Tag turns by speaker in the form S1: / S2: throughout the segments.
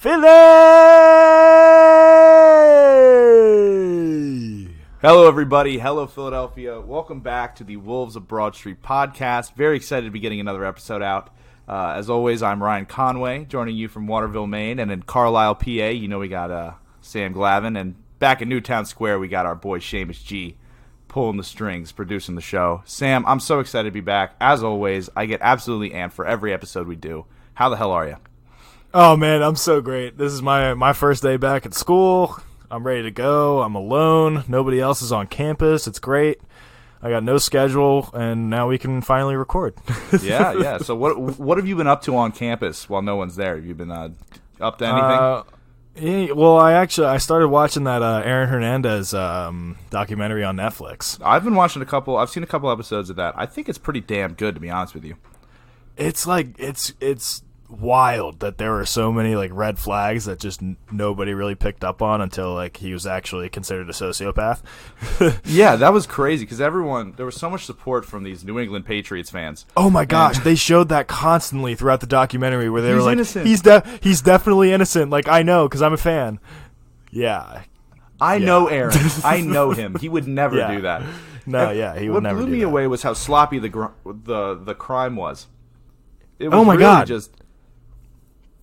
S1: Philly!
S2: Hello, everybody. Hello, Philadelphia. Welcome back to the Wolves of Broad Street podcast. Very excited to be getting another episode out. As always, I'm Ryan Conway, joining you from Waterville, Maine, and in Carlisle, PA. You know we got Sam Glavin, and back in Newtown Square, we got our boy Seamus G pulling the strings, producing the show. Sam, I'm so excited to be back. As always, I get absolutely amped for every episode we do. How the hell are you?
S1: Oh, man, I'm so great. This is my first day back at school. I'm ready to go. I'm alone. Nobody else is on campus. It's great. I got no schedule, and now we can finally record.
S2: Yeah. So what have you been up to on campus while no one's there? Have you been up to anything?
S1: Yeah, well, I started watching that Aaron Hernandez documentary on Netflix.
S2: I've seen a couple episodes of that. I think it's pretty damn good, to be honest with you.
S1: It's like it's wild that there were so many like red flags that just nobody really picked up on until like he was actually considered a sociopath.
S2: Yeah, that was crazy because there was so much support from these New England Patriots fans.
S1: Oh my gosh, they showed that constantly throughout the documentary where they were like,
S2: innocent.
S1: He's definitely innocent. Like, I know because I'm a fan. Yeah.
S2: I know Aaron. I know him. He would never do that.
S1: No, he would never do that.
S2: What blew me away was how sloppy the crime was. It was
S1: oh my
S2: really
S1: God.
S2: Just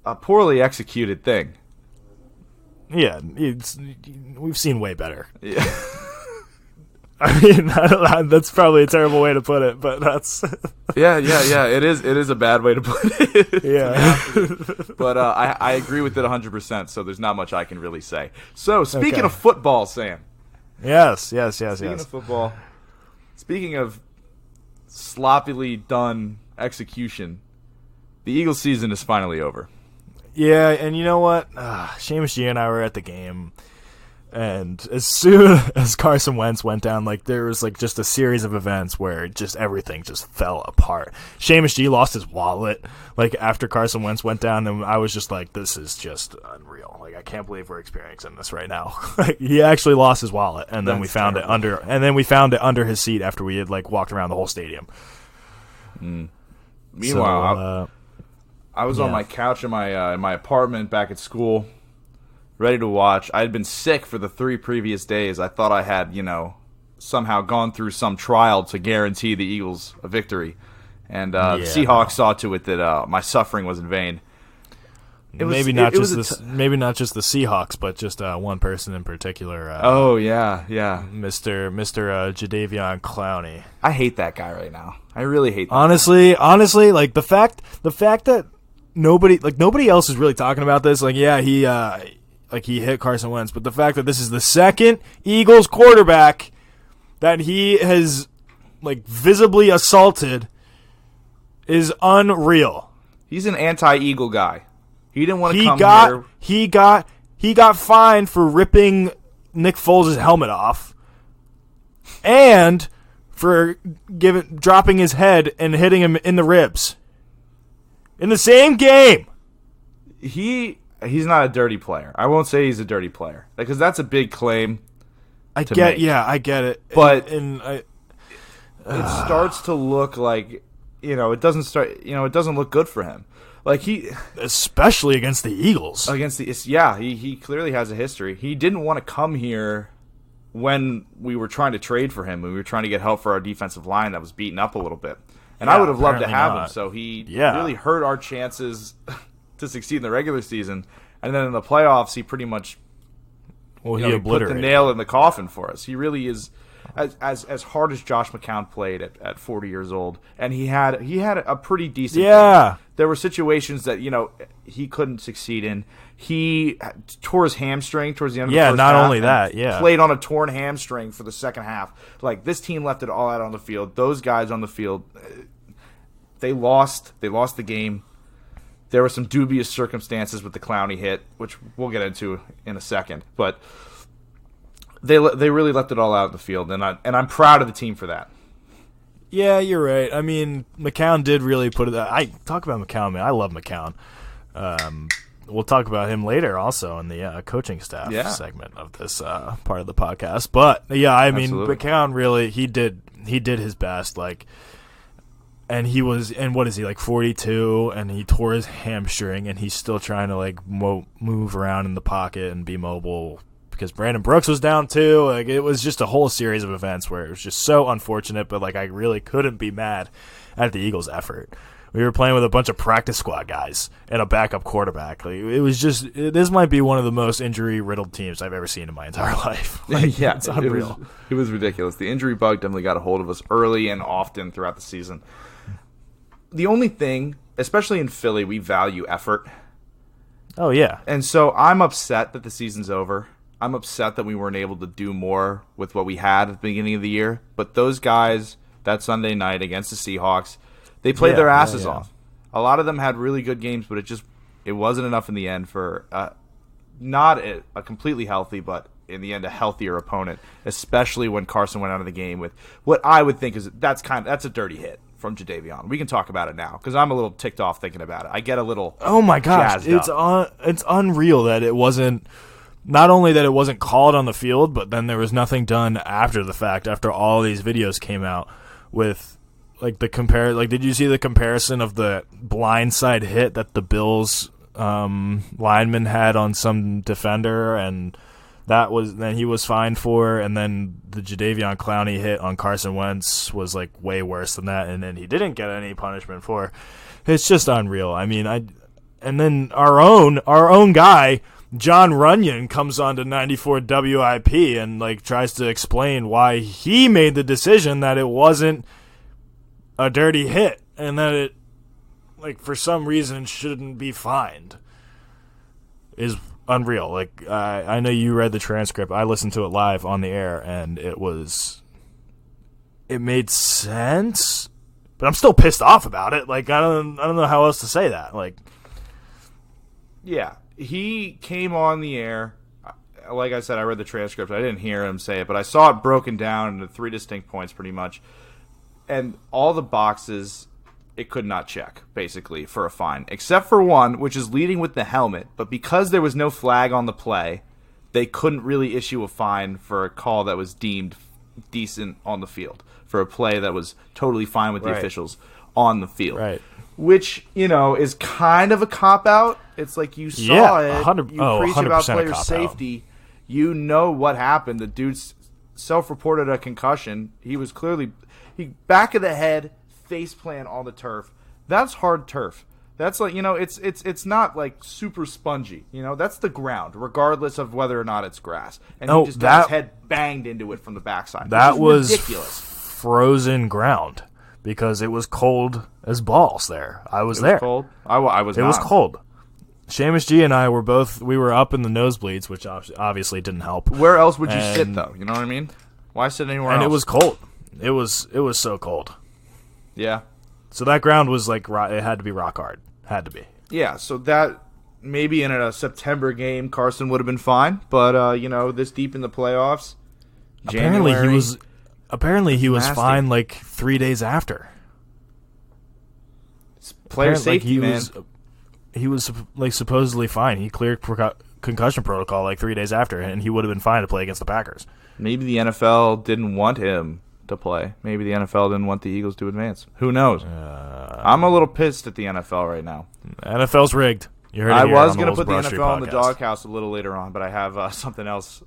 S2: a poorly executed thing.
S1: Yeah, we've seen way better.
S2: Yeah.
S1: I mean, that's probably a terrible way to put it, but that's...
S2: Yeah. It is a bad way to put it.
S1: Yeah.
S2: But I agree with it 100%, so there's not much I can really say. So, speaking of football, Sam.
S1: Yes.
S2: Speaking of football, speaking of sloppily done execution, the Eagles season is finally over.
S1: Yeah, and you know what? Seamus G and I were at the game, and as soon as Carson Wentz went down, like there was like just a series of events where just everything just fell apart. Seamus G lost his wallet like after Carson Wentz went down, and I was just like, this is just unreal. Like, I can't believe we're experiencing this right now. Like, he actually lost his wallet, and then we found it under his seat after we had like walked around the whole stadium.
S2: Meanwhile, I was on my couch in my apartment back at school, ready to watch. I had been sick for the 3 previous days. I thought I had, somehow gone through some trial to guarantee the Eagles a victory. And the Seahawks saw to it that my suffering was in vain.
S1: Maybe not just the Seahawks, but just one person in particular. Mr. Jadeveon Clowney.
S2: I hate that guy right now. I really hate that
S1: Honestly, like the fact that nobody else is really talking about this. Like, yeah, he hit Carson Wentz, but the fact that this is the second Eagles quarterback that he has like visibly assaulted is unreal.
S2: He's an anti-Eagle guy. He didn't want to come here.
S1: He got fined for ripping Nick Foles' helmet off, and for dropping his head and hitting him in the ribs in the same game.
S2: He's not a dirty player. I won't say he's a dirty player because that's a big claim.
S1: I get it,
S2: but
S1: it
S2: starts to look like it doesn't look good for him. Like
S1: especially against the Eagles.
S2: He clearly has a history. He didn't want to come here when we were trying to trade for him, when we were trying to get help for our defensive line that was beaten up a little bit. And I would have loved to have him, so he really hurt our chances to succeed in the regular season. And then in the playoffs, he pretty much he put the nail in the coffin for us. He really is as hard as Josh McCown played at 40 years old, and he had a pretty decent game. There were situations that he couldn't succeed in. He tore his hamstring towards the end of the first half.
S1: Yeah, not only that,
S2: played on a torn hamstring for the second half. Like, this team left it all out on the field. Those guys on the field, they lost the game. There were some dubious circumstances with the Clowney hit, which we'll get into in a second. But they really left it all out in the field, and I'm proud of the team for that.
S1: Yeah, you're right. I mean, McCown did really put it. I talk about McCown, man. I love McCown. We'll talk about him later, also in the coaching staff segment of this part of the podcast. But yeah, I mean, McCown really he did his best. Like, And what is he, like 42, and he tore his hamstring, and he's still trying to like move around in the pocket and be mobile because Brandon Brooks was down too. Like, it was just a whole series of events where it was just so unfortunate, but like I really couldn't be mad at the Eagles' effort. We were playing with a bunch of practice squad guys and a backup quarterback. Like, it was just this might be one of the most injury-riddled teams I've ever seen in my entire life. Like,
S2: yeah,
S1: it's unreal.
S2: It was ridiculous. The injury bug definitely got a hold of us early and often throughout the season. The only thing, especially in Philly, we value effort.
S1: Oh, yeah.
S2: And so I'm upset that the season's over. I'm upset that we weren't able to do more with what we had at the beginning of the year. But those guys, that Sunday night against the Seahawks, they played their asses off. A lot of them had really good games, but it wasn't enough in the end for not a completely healthy, but in the end a healthier opponent, especially when Carson went out of the game with what I would think is that's a dirty hit from Jadeveon. We can talk about it now because I'm a little ticked off thinking about it. I get a little
S1: oh my gosh, it's unreal that it wasn't. Not only that it wasn't called on the field, but then there was nothing done after the fact. After all these videos came out with. Like did you see the comparison of the blindside hit that the Bills lineman had on some defender, and then he was fined for, and then the Jadeveon Clowney hit on Carson Wentz was like way worse than that, and then he didn't get any punishment for. It's just unreal. I mean, and then our own guy John Runyon comes on to 94 WIP and like tries to explain why he made the decision that it wasn't a dirty hit and that it, like, for some reason shouldn't be fined is unreal. Like, I know you read the transcript. I listened to it live on the air, and it made sense, but I'm still pissed off about it. Like, I don't know how else to say that. Like,
S2: yeah, he came on the air. Like I said, I read the transcript. I didn't hear him say it, but I saw it broken down into 3 distinct points pretty much. And all the boxes it could not check, basically, for a fine. Except for one, which is leading with the helmet. But because there was no flag on the play, they couldn't really issue a fine for a call that was deemed decent on the field. For a play that was totally fine with the officials on the field.
S1: Right.
S2: Which, is kind of a cop-out. It's like you saw it. You preach about player safety. You know what happened. The dude's self-reported a concussion. He was clearly... back of the head, face plant on the turf. That's hard turf. That's like, it's not like super spongy. That's the ground, regardless of whether or not it's grass. And he just got his head banged into it from the backside.
S1: That was
S2: ridiculous.
S1: Frozen ground because it was cold as balls there. I was there.
S2: Cold? I was not.
S1: It was cold. Seamus G and I were we were up in the nosebleeds, which obviously didn't help.
S2: Where else would you sit, though? You know what I mean? Why sit anywhere else?
S1: And it was cold. It was so cold.
S2: Yeah.
S1: So that ground was like, it had to be rock hard. Had to be.
S2: Yeah, so that maybe in a September game Carson would have been fine, but this deep in the playoffs,
S1: apparently he was fine like 3 days after.
S2: It's player safety, man.
S1: He was like supposedly fine. He cleared concussion protocol like 3 days after, and he would have been fine to play against the Packers.
S2: Maybe the NFL didn't want him to play. Maybe the NFL didn't want the Eagles to advance. Who knows? I'm a little pissed at the NFL right now.
S1: NFL's rigged. You heard it.
S2: I was going to put the NFL in the doghouse a little later on, but I have something else.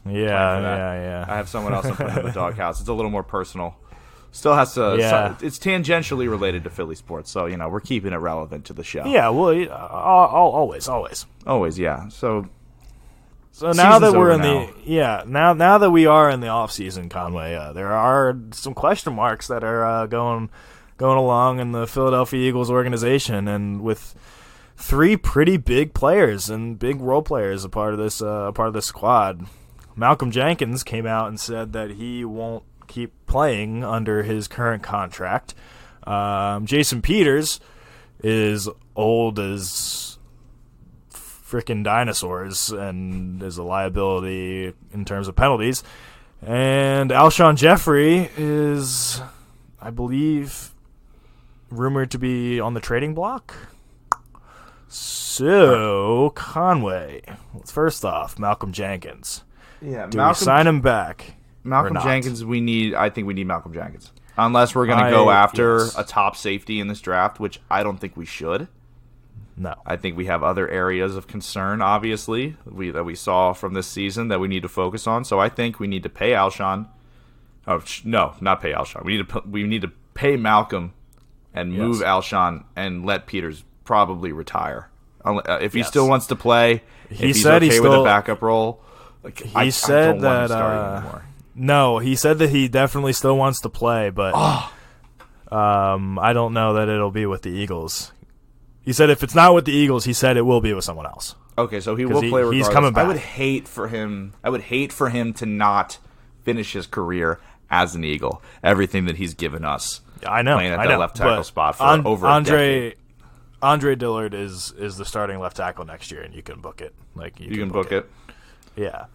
S1: Yeah.
S2: I have someone else I'm putting in the doghouse. It's a little more personal. Still has to.
S1: Yeah.
S2: It's tangentially related to Philly sports, so we're keeping it relevant to the show.
S1: Yeah. Well, always.
S2: Always. Yeah. So
S1: now that we're now that we are in the off season, Conway, there are some question marks that are going along in the Philadelphia Eagles organization, and with 3 pretty big players and big role players a part of this squad. Malcolm Jenkins came out and said that he won't keep playing under his current contract. Jason Peters is old as freaking dinosaurs and is a liability in terms of penalties. And Alshon Jeffrey is, I believe, rumored to be on the trading block. So, Conway, first off, Malcolm Jenkins.
S2: Yeah,
S1: Do we sign him back?
S2: Malcolm Jenkins, I think we need Malcolm Jenkins. Unless we're going to go after a top safety in this draft, which I don't think we should.
S1: No.
S2: I think we have other areas of concern, obviously, that we saw from this season that we need to focus on. So I think we need to pay Alshon. Oh, no, not pay Alshon. We need to pay Malcolm and move Alshon and let Peters probably retire. If he still wants to play, if he's okay with a backup role.
S1: He said that no, he said that he definitely still wants to play, but I don't know that it'll be with the Eagles. He said if it's not with the Eagles, he said it will be with someone else.
S2: Okay, so he will play regardless.
S1: He's coming back.
S2: I would hate for him to not finish his career as an Eagle. Everything that he's given us.
S1: I know.
S2: Playing at that left tackle spot for over a decade.
S1: Andre Dillard is the starting left tackle next year, and you can book it. Like you can book it. Yeah,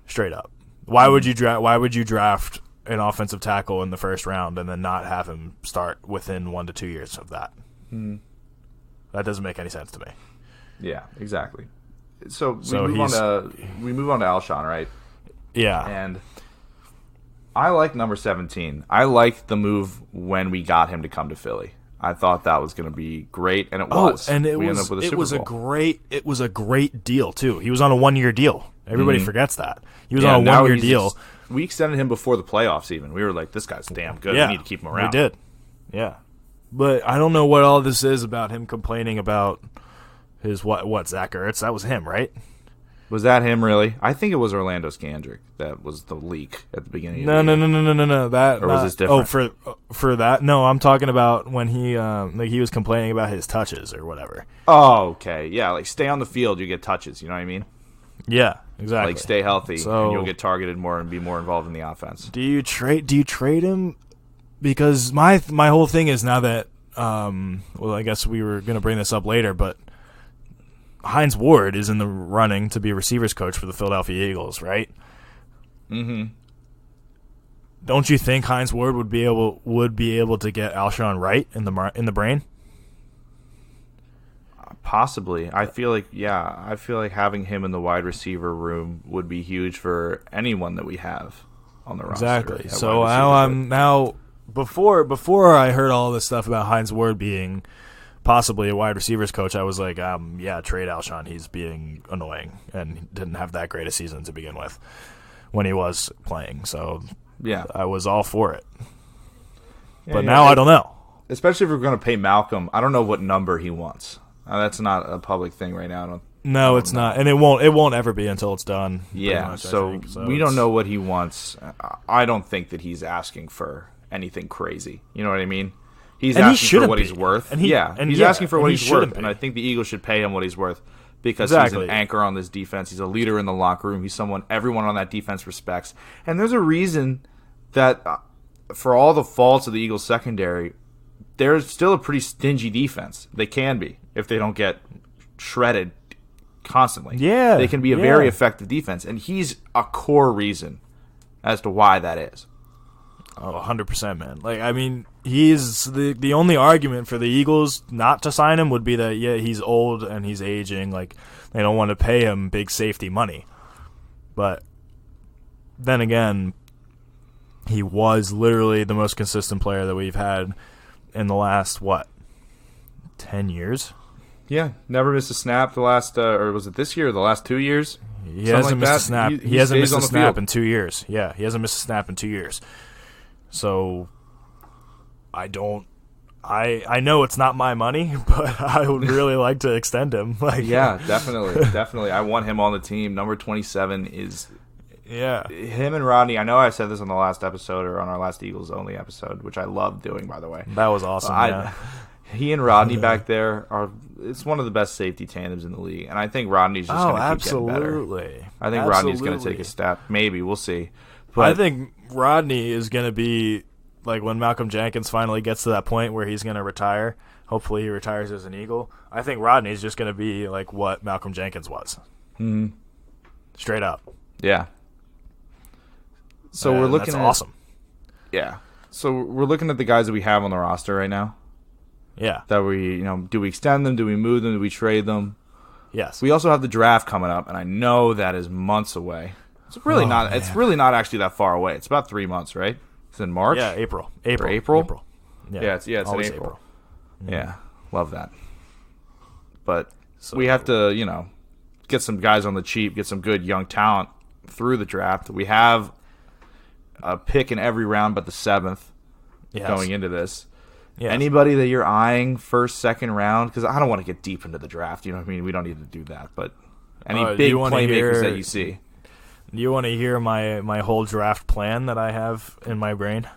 S1: straight up. Why would you draft an offensive tackle in the first round and then not have him start within 1 to 2 years of that? That doesn't make any sense to me.
S2: Yeah, exactly. So we move on to Alshon, right?
S1: Yeah.
S2: And I like number 17. I liked the move when we got him to come to Philly. I thought that was going to be great, and it was.
S1: And it was a great deal too. He was on a 1-year deal. Everybody forgets that. He was on a 1-year deal.
S2: We extended him before the playoffs even. We were like, this guy's damn good. We need to keep him around.
S1: We did. Yeah. But I don't know what all this is about him complaining about his Zach Ertz. That was him, right?
S2: Was that him, really? I think it was Orlando Scandrick that was the leak at the beginning.
S1: No. That
S2: or was this different?
S1: For that? No, I'm talking about when he was complaining about his touches or whatever.
S2: Oh, okay. Yeah, like stay on the field, you get touches. You know what I mean?
S1: Yeah, exactly.
S2: Like stay healthy, and you'll get targeted more and be more involved in the offense.
S1: Do you trade him? Because my whole thing is now that I guess we were going to bring this up later, but Hines Ward is in the running to be receivers coach for the Philadelphia Eagles, right?
S2: Mm-hmm.
S1: Don't you think Hines Ward would be able to get Alshon right in the brain?
S2: Possibly. I feel like having him in the wide receiver room would be huge for anyone that we have on the roster.
S1: Exactly. So now before I heard all this stuff about Hines Ward being possibly a wide receivers coach, I was like, trade Alshon. He's being annoying and didn't have that great a season to begin with when he was playing. So
S2: yeah, I
S1: was all for it. But now I don't know.
S2: Especially if we're going to pay Malcolm, I don't know what number he wants. That's not a public thing right now.
S1: No, it's not, and it won't ever be until it's done.
S2: Yeah,
S1: much,
S2: so we don't know what he wants. I don't think that he's asking for anything crazy. You know what I mean? He's asking for what he's worth. He's asking for what he's worth, and I think the Eagles should pay him what he's worth because he's an anchor on this defense. He's a leader in the locker room. He's someone everyone on that defense respects. And there's a reason that for all the faults of the Eagles secondary, they're still a pretty stingy defense. They can be if they don't get shredded constantly.
S1: Yeah,
S2: they can be a very effective defense, and he's a core reason as to why that is.
S1: Oh, 100%, man. Like, I mean, he's the only argument for the Eagles not to sign him would be that, he's old and he's aging. Like, they don't want to pay him big safety money. But then again, he was literally the most consistent player that we've had in the last, 10 years?
S2: Yeah, never missed a snap the last, or was it this year or the last 2 years?
S1: He hasn't missed a snap. He hasn't missed a snap in 2 years. Yeah, he hasn't missed a snap in 2 years. So, I know it's not my money, but I would really like to extend him.
S2: Yeah, definitely. I want him on the team. Number 27 is him and Rodney. I know I said this on the last episode or on our last Eagles only episode, which I love doing, by the way.
S1: That was awesome.
S2: He and Rodney back there it's one of the best safety tandems in the league, and I think Rodney's just going to keep getting better. I think Rodney's going to take a step. Maybe we'll see. But
S1: I think Rodney is going to be, like, when Malcolm Jenkins finally gets to that point where he's going to retire, hopefully he retires as an Eagle, I think Rodney's just going to be like what Malcolm Jenkins was.
S2: Mm-hmm.
S1: Straight up.
S2: Yeah. So we're looking
S1: at awesome.
S2: Yeah. So we're looking at the guys that we have on the roster right now.
S1: Yeah.
S2: That we, do we extend them? Do we move them? Do we trade them?
S1: Yes.
S2: We also have the draft coming up, and I know that is months away. It's really not. Man. It's really not actually that far away. It's about 3 months, right? It's in March?
S1: Yeah, April.
S2: April?
S1: Yeah,
S2: it's in
S1: always
S2: April.
S1: Mm-hmm.
S2: Yeah, love that. But we have to, get some guys on the cheap, get some good young talent through the draft. We have a pick in every round but the 7th going into this. Yes. Anybody that you're eyeing first, second round, because I don't want to get deep into the draft. You know what I mean? We don't need to do that. But any big playmakers that you see.
S1: Do you want to hear my whole draft plan that I have in my brain?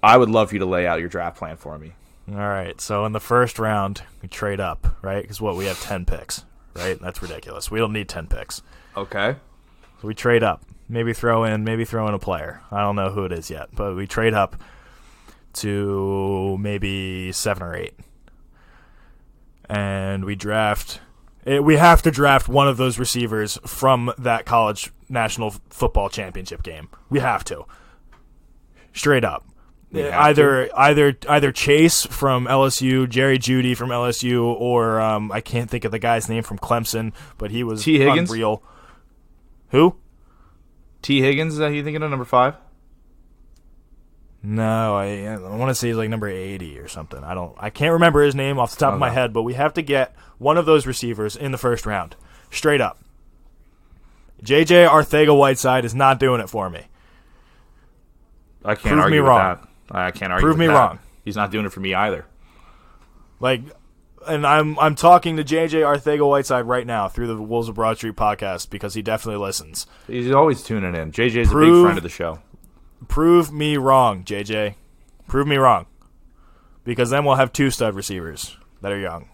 S2: I would love for you to lay out your draft plan for me.
S1: All right. So in the first round, we trade up, right? Because we have 10 picks, right? That's ridiculous. We don't need 10 picks.
S2: Okay.
S1: So we trade up. Maybe throw in a player. I don't know who it is yet, but we trade up to maybe 7 or 8. And we draft. We have to draft one of those receivers from that college national football championship game. We have to. Straight up. Either Chase from LSU, Jerry Jeudy from LSU, or I can't think of the guy's name from Clemson, but he was
S2: T. Higgins?
S1: Unreal. Who?
S2: T. Higgins, is that who you thinking of, number 5?
S1: No, I want to say he's like number 80 or something. I can't remember his name off the top of my head, but we have to get one of those receivers in the first round. Straight up. JJ Arcega-Whiteside is not doing it for me.
S2: I can't argue with that. I can't argue with that.
S1: Prove me wrong.
S2: He's not doing it for me either.
S1: And I'm talking to JJ Arcega-Whiteside right now through the Wolves of Broad Street podcast because he definitely listens.
S2: He's always tuning in. JJ's a big friend of the show.
S1: Prove me wrong, JJ. Prove me wrong. Because then we'll have 2 stud receivers that are young.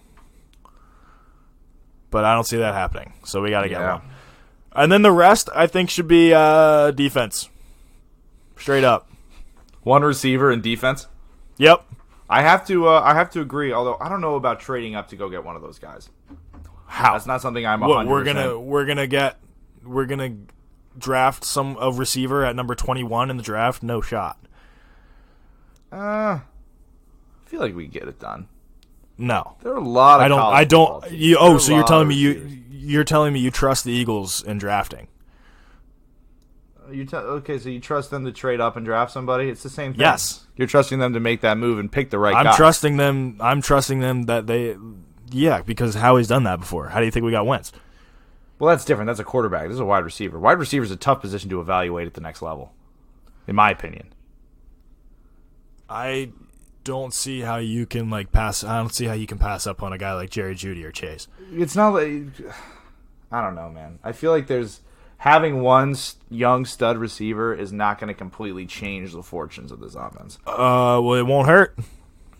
S1: But I don't see that happening, so we got to get one. And then the rest, I think, should be defense. Straight up.
S2: One receiver in defense?
S1: Yep.
S2: I have to agree, although I don't know about trading up to go get one of those guys.
S1: How?
S2: That's not something I'm 100%.
S1: We're going to draft a receiver at number 21 in the draft? No shot.
S2: I feel like we get it done.
S1: No.
S2: There are a lot of
S1: you're telling me you trust the Eagles in drafting.
S2: Okay, so you trust them to trade up and draft somebody? It's the same thing.
S1: Yes.
S2: You're trusting them to make that move and pick the right guy.
S1: I'm trusting them that they because Howie's done that before. How do you think we got Wentz?
S2: Well, that's different. That's a quarterback. This is a wide receiver. Wide receiver is a tough position to evaluate at the next level, in my opinion.
S1: I don't see how you can pass. I don't see how you can pass up on a guy like Jerry Jeudy or Chase.
S2: It's not like I don't know, man. I feel like having one young stud receiver is not going to completely change the fortunes of this offense.
S1: Well, it won't hurt.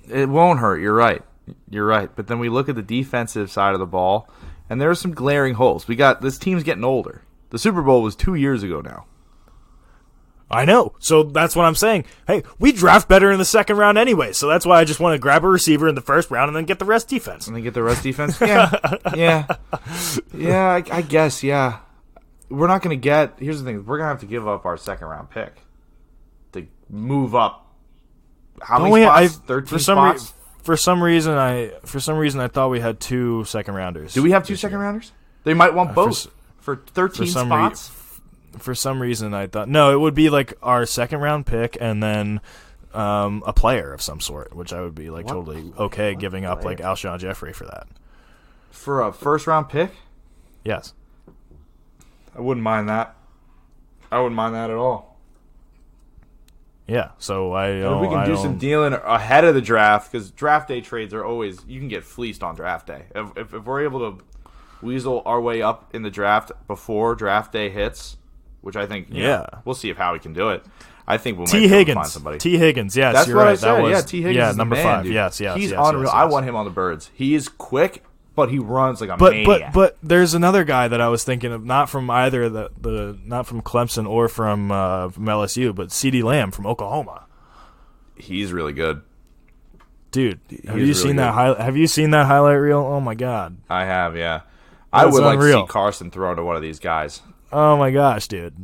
S2: It won't hurt. You're right. But then we look at the defensive side of the ball. And there are some glaring holes. This team's getting older. The Super Bowl was 2 years ago now.
S1: I know. So that's what I'm saying. Hey, we draft better in the second round anyway. So that's why I just want to grab a receiver in the first round and then get the rest defense. Yeah. Yeah, I guess, yeah. We're not going to get... Here's the thing. We're going to have to give up our second round pick to move up. How many spots? 13 spots? For some reason, I thought we had 2 second rounders.
S2: Do we have 2 second rounders? They might want both for 13 spots.
S1: For some reason, I thought it would be our second round pick and then a player of some sort, which I would be totally okay giving up Alshon Jeffrey for that.
S2: For a first round pick?
S1: Yes.
S2: I wouldn't mind that. I wouldn't mind that at all.
S1: Yeah, so
S2: we can do some dealing ahead of the draft, because draft day trades are always, you can get fleeced on draft day. If we're able to weasel our way up in the draft before draft day hits, which I think, we'll see if Howie can do it. I think we'll find somebody.
S1: T. Higgins, yes,
S2: that's
S1: you're
S2: what
S1: right.
S2: I said. T. Higgins is
S1: number
S2: the man,
S1: 5.
S2: dude.
S1: Yes,
S2: he's unreal. I want him on the Birds. He is quick, but he runs like a maniac.
S1: But there's another guy that I was thinking of, not from either not from Clemson or from LSU, but CeeDee Lamb from Oklahoma.
S2: He's really good,
S1: dude. Have you seen that highlight reel? Oh my god,
S2: I have. Yeah, I would like to see Carson throw to one of these guys.
S1: Oh my gosh, dude!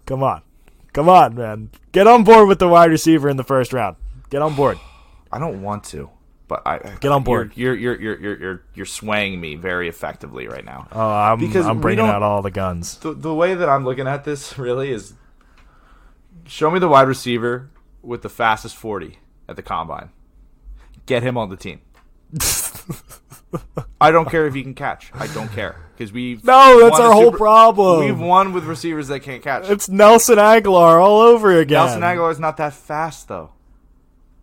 S1: Come on, man, get on board with the wide receiver in the first round. Get on board.
S2: I don't want to, but
S1: get on board.
S2: You're swaying me very effectively right now.
S1: Oh, I'm bringing out all the guns.
S2: The way that I'm looking at this really is, show me the wide receiver with the fastest 40 at the combine. Get him on the team. I don't care if he can catch. I don't care. Because
S1: that's our whole problem.
S2: We've won with receivers that can't catch.
S1: It's Nelson Aguilar all over again.
S2: Nelson Aguilar's not that fast, though.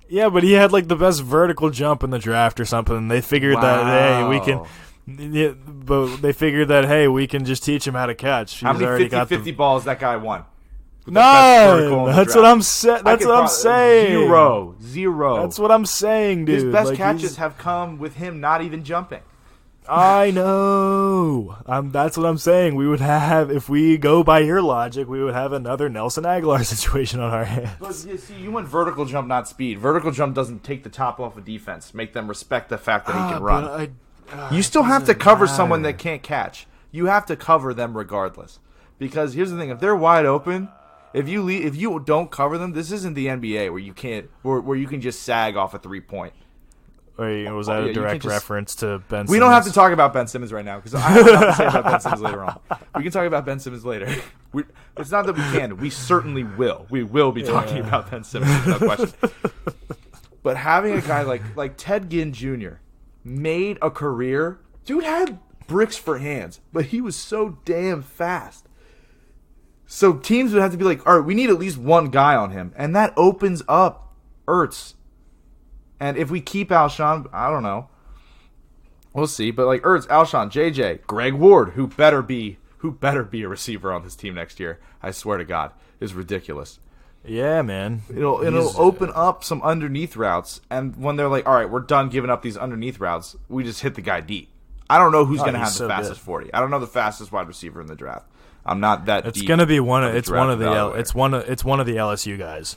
S1: Yeah, but he had like the best vertical jump in the draft or something. And they figured that, hey, we can... Yeah, but they figured that, hey, we can just teach him how to catch.
S2: How many 50-50 balls that guy won?
S1: No, that's what I'm saying. That's what I'm saying.
S2: Zero.
S1: That's what I'm saying, dude.
S2: His best catches have come with him not even jumping.
S1: I know. That's what I'm saying. We would have, if we go by your logic, we would have another Nelson Aguilar situation on our hands.
S2: But you see, you want vertical jump, not speed. Vertical jump doesn't take the top off of defense, make them respect the fact that he can run. You still have to cover someone that can't catch. You have to cover them regardless. Because here's the thing: if they're wide open, if you don't cover them, this isn't the NBA where you can just sag off a 3-point.
S1: Wait, was that a direct reference to Ben Simmons?
S2: We don't have to talk about Ben Simmons right now because I have enough to say about Ben Simmons later on. We can talk about Ben Simmons later. It's not that we can. We certainly will. We will be talking about Ben Simmons, no question. But having a guy like Ted Ginn Jr. made a career. Dude had bricks for hands, but he was so damn fast. So teams would have to be like, all right, we need at least one guy on him. And that opens up Ertz. And if we keep Alshon, I don't know. We'll see. But like Ertz, Alshon, JJ, Greg Ward, who better be a receiver on this team next year, I swear to God, is ridiculous.
S1: Yeah, man.
S2: It'll open up some underneath routes. And when they're like, all right, we're done giving up these underneath routes, we just hit the guy deep. I don't know who's going to have the fastest 40. I don't know the fastest wide receiver in the draft. I'm not that deep.
S1: It's going to be one of the LSU guys.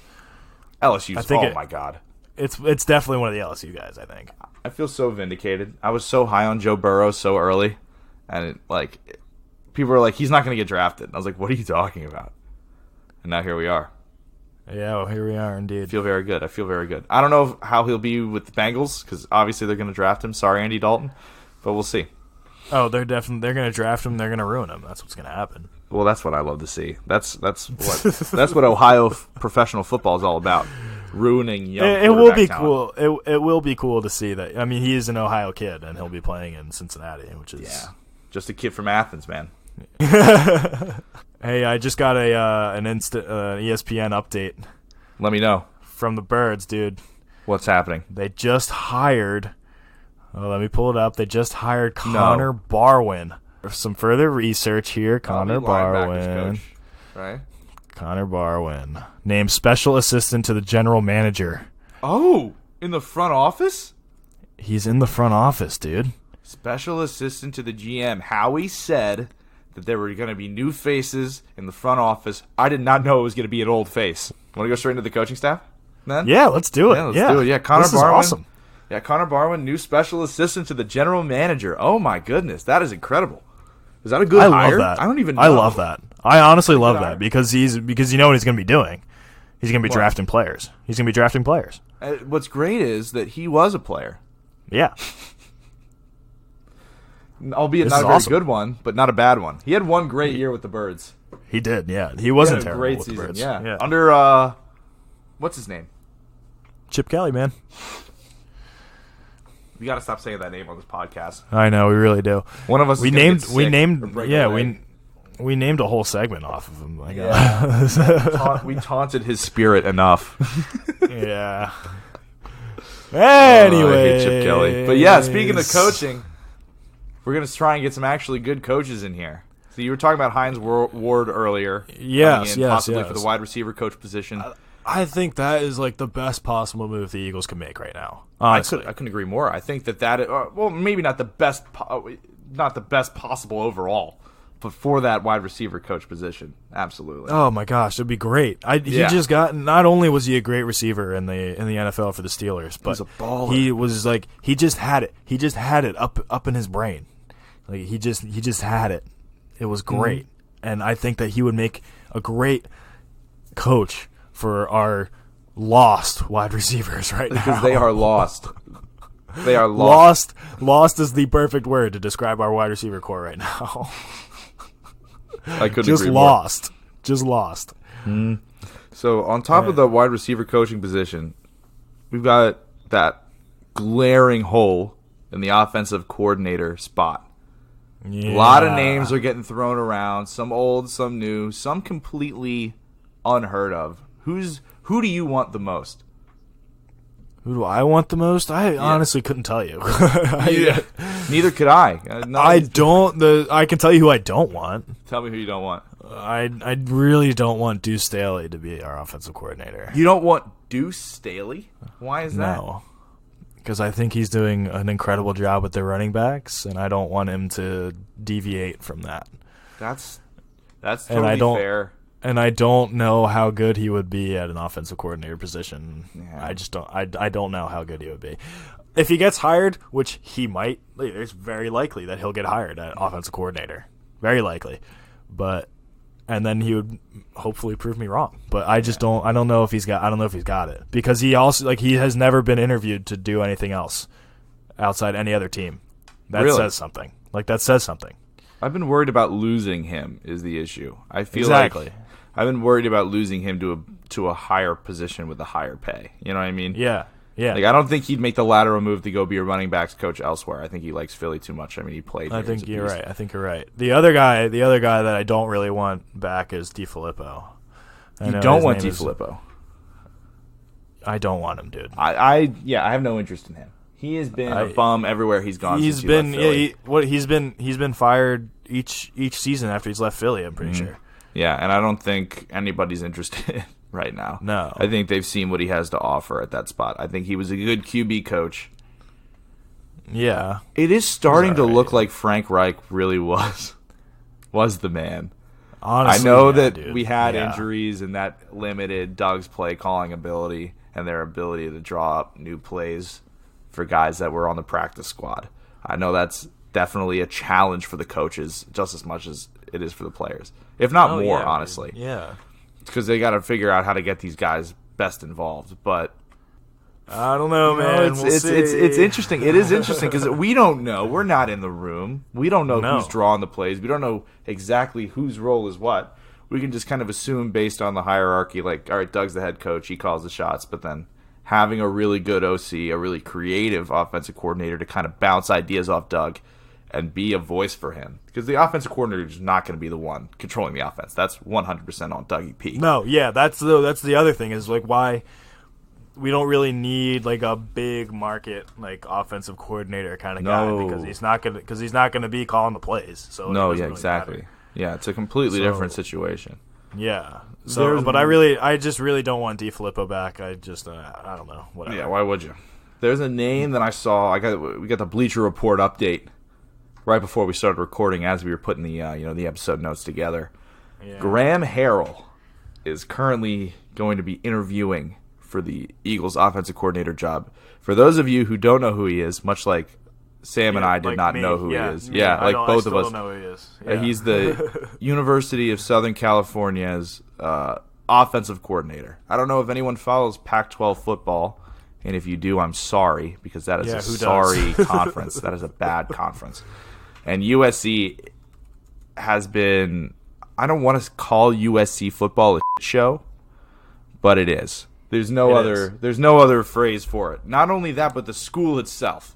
S2: LSU. Oh my God.
S1: It's definitely one of the LSU guys, I think.
S2: I feel so vindicated. I was so high on Joe Burrow so early, and people were like, he's not going to get drafted. And I was like, what are you talking about? And now here we are.
S1: Yeah, well, here we are indeed.
S2: I feel very good. I don't know how he'll be with the Bengals because obviously they're going to draft him. Sorry, Andy Dalton, but we'll see.
S1: Oh, they're going to draft him. They're going to ruin him. That's what's going to happen.
S2: Well, that's what I love to see. That's what Ohio professional football is all about. Ruining young
S1: it will be
S2: talent.
S1: Cool. It will be cool to see that. I mean, he is an Ohio kid, and he'll be playing in Cincinnati, which is
S2: just a kid from Athens, man.
S1: Hey, I just got an ESPN update.
S2: Let me know
S1: from the Birds, dude.
S2: What's happening?
S1: They just hired. Oh, let me pull it up. They just hired Connor Barwin. Some further research here. Connor Barwin,
S2: coach, right?
S1: Connor Barwin, named special assistant to the general manager.
S2: Oh, in the front office?
S1: He's in the front office, dude.
S2: Special assistant to the GM. Howie said that there were going to be new faces in the front office. I did not know it was going to be an old face. Want to go straight into the coaching staff? Then?
S1: Yeah, let's do it.
S2: Let's do it. Yeah, Connor
S1: Barwin.
S2: Is awesome. Yeah, Connor Barwin, new special assistant to the general manager. Oh my goodness, that is incredible. Is that a good hire?
S1: Love that.
S2: I don't even know.
S1: I love that. I honestly love that because you know what he's going to be doing. He's going to be drafting players.
S2: What's great is that he was a player.
S1: Yeah.
S2: Albeit not a very good one, but not a bad one. He had one great year with the Birds.
S1: He did, yeah. He wasn't terrible
S2: great
S1: with
S2: season,
S1: the Birds.
S2: Yeah. Under, what's his name?
S1: Chip Kelly, man.
S2: We got to stop saying that name on this podcast.
S1: I know, we really do.
S2: One of us we named
S1: a whole segment off of him.
S2: We taunted his spirit enough.
S1: Yeah. Anyway,
S2: I hate Chip Kelly. But yeah, speaking of coaching, we're gonna try and get some actually good coaches in here. So you were talking about Hines Ward earlier.
S1: Yes,
S2: possibly for the wide receiver coach position.
S1: I think that is like the best possible move the Eagles can make right now. Honestly.
S2: I couldn't agree more. I think that well, maybe not the best possible overall, but for that wide receiver coach position, absolutely.
S1: Oh my gosh, it'd be great. He just got. Not only was he a great receiver in the NFL for the Steelers, but
S2: he's a baller.
S1: He was like he just had it. He just had it up in his brain. Like he just had it. It was great, and I think that he would make a great coach for our lost wide receivers right now.
S2: Because they are lost. They are lost.
S1: Lost is the perfect word to describe our wide receiver core right now.
S2: I couldn't agree more.
S1: Just lost.
S2: So on top of the wide receiver coaching position, we've got that glaring hole in the offensive coordinator spot.
S1: Yeah.
S2: A lot of names are getting thrown around, some old, some new, some completely unheard of. Who do you want the most?
S1: Who do I want the most? I honestly couldn't tell you.
S2: Neither could I.
S1: I can tell you who I don't want.
S2: Tell me who you don't want.
S1: I really don't want Deuce Staley to be our offensive coordinator.
S2: You don't want Deuce Staley? Why is that?
S1: No. Because I think he's doing an incredible job with their running backs, and I don't want him to deviate from that.
S2: That's totally fair.
S1: And I don't know how good he would be at an offensive coordinator position. Yeah. I just don't. I don't know how good he would be. If he gets hired, which he might, it's very likely that he'll get hired at offensive coordinator. Very likely. And then he would hopefully prove me wrong. But I just don't. I don't know if he's got it, because he also he has never been interviewed to do anything else outside any other team. That says something. That says something.
S2: I've been worried about losing him is the issue. I feel like I've been worried about losing him to a higher position with a higher pay. You know what I mean?
S1: Yeah. Yeah.
S2: I don't think he'd make the lateral move to go be a running backs coach elsewhere. I think he likes Philly too much. I mean, he played.
S1: I think you're right. The other guy that I don't really want back is DiFilippo.
S2: You don't want DiFilippo?
S1: I don't want him, dude.
S2: I have no interest in him. He has been a bum everywhere he's gone. He's
S1: been fired each season after he's left Philly. I'm pretty sure.
S2: Yeah, and I don't think anybody's interested right now.
S1: No,
S2: I think they've seen what he has to offer at that spot. I think he was a good QB coach.
S1: Yeah,
S2: it is starting to look like Frank Reich really was the man.
S1: Honestly,
S2: I know that we had injuries and that limited Doug's play calling ability and their ability to draw up new plays for guys that were on the practice squad. I know that's definitely a challenge for the coaches just as much as it is for the players, if not more, honestly.
S1: Yeah,
S2: because they got to figure out how to get these guys best involved. But
S1: I don't know, man.
S2: It's interesting. It is interesting because we don't know. We're not in the room. We don't know who's drawing the plays. We don't know exactly whose role is what. We can just kind of assume based on the hierarchy, all right, Doug's the head coach. He calls the shots. But then having a really good OC, a really creative offensive coordinator to kind of bounce ideas off Doug and be a voice for him. Because the offensive coordinator is not going to be the one controlling the offense. That's 100% on Dougie P.
S1: No, yeah, that's the other thing is why we don't really need a big market offensive coordinator kind of guy, because he's not gonna be calling the plays. So
S2: exactly. Matter. Yeah, it's a completely different situation.
S1: Yeah. So, but I just really don't want DiFilippo back. I just I don't know. Whatever.
S2: Yeah, why would you? There's a name that I saw. We got the Bleacher Report update right before we started recording, as we were putting the the episode notes together. Yeah. Graham Harrell is currently going to be interviewing for the Eagles offensive coordinator job. For those of you who don't know who he is, much like Sam and I did not know who he is.
S1: Me.
S2: Yeah, both of us.
S1: I don't know who he is. Yeah.
S2: He's the University of Southern California's offensive coordinator. I don't know if anyone follows Pac-12 football, and if you do, I'm sorry, because that is a sorry conference. That is a bad conference. And USC has been, I don't want to call USC football a show, but it is. There's no other phrase for it. Not only that, but the school itself,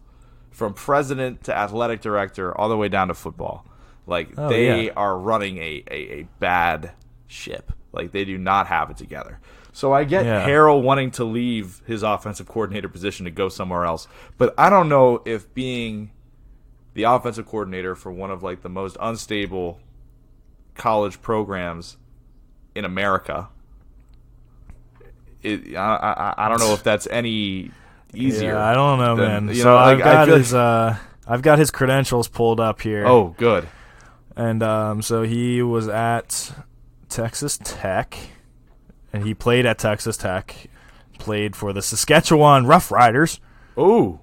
S2: from president to athletic director all the way down to football. They are running a bad ship. They do not have it together. So I get Harrell wanting to leave his offensive coordinator position to go somewhere else, but I don't know if being the offensive coordinator for one of the most unstable college programs in America, I don't know if that's any easier.
S1: Yeah, I don't know, man. So I've got his credentials pulled up here.
S2: Oh, good.
S1: And so he was at Texas Tech, and he played at Texas Tech, played for the Saskatchewan Roughriders.
S2: Oh,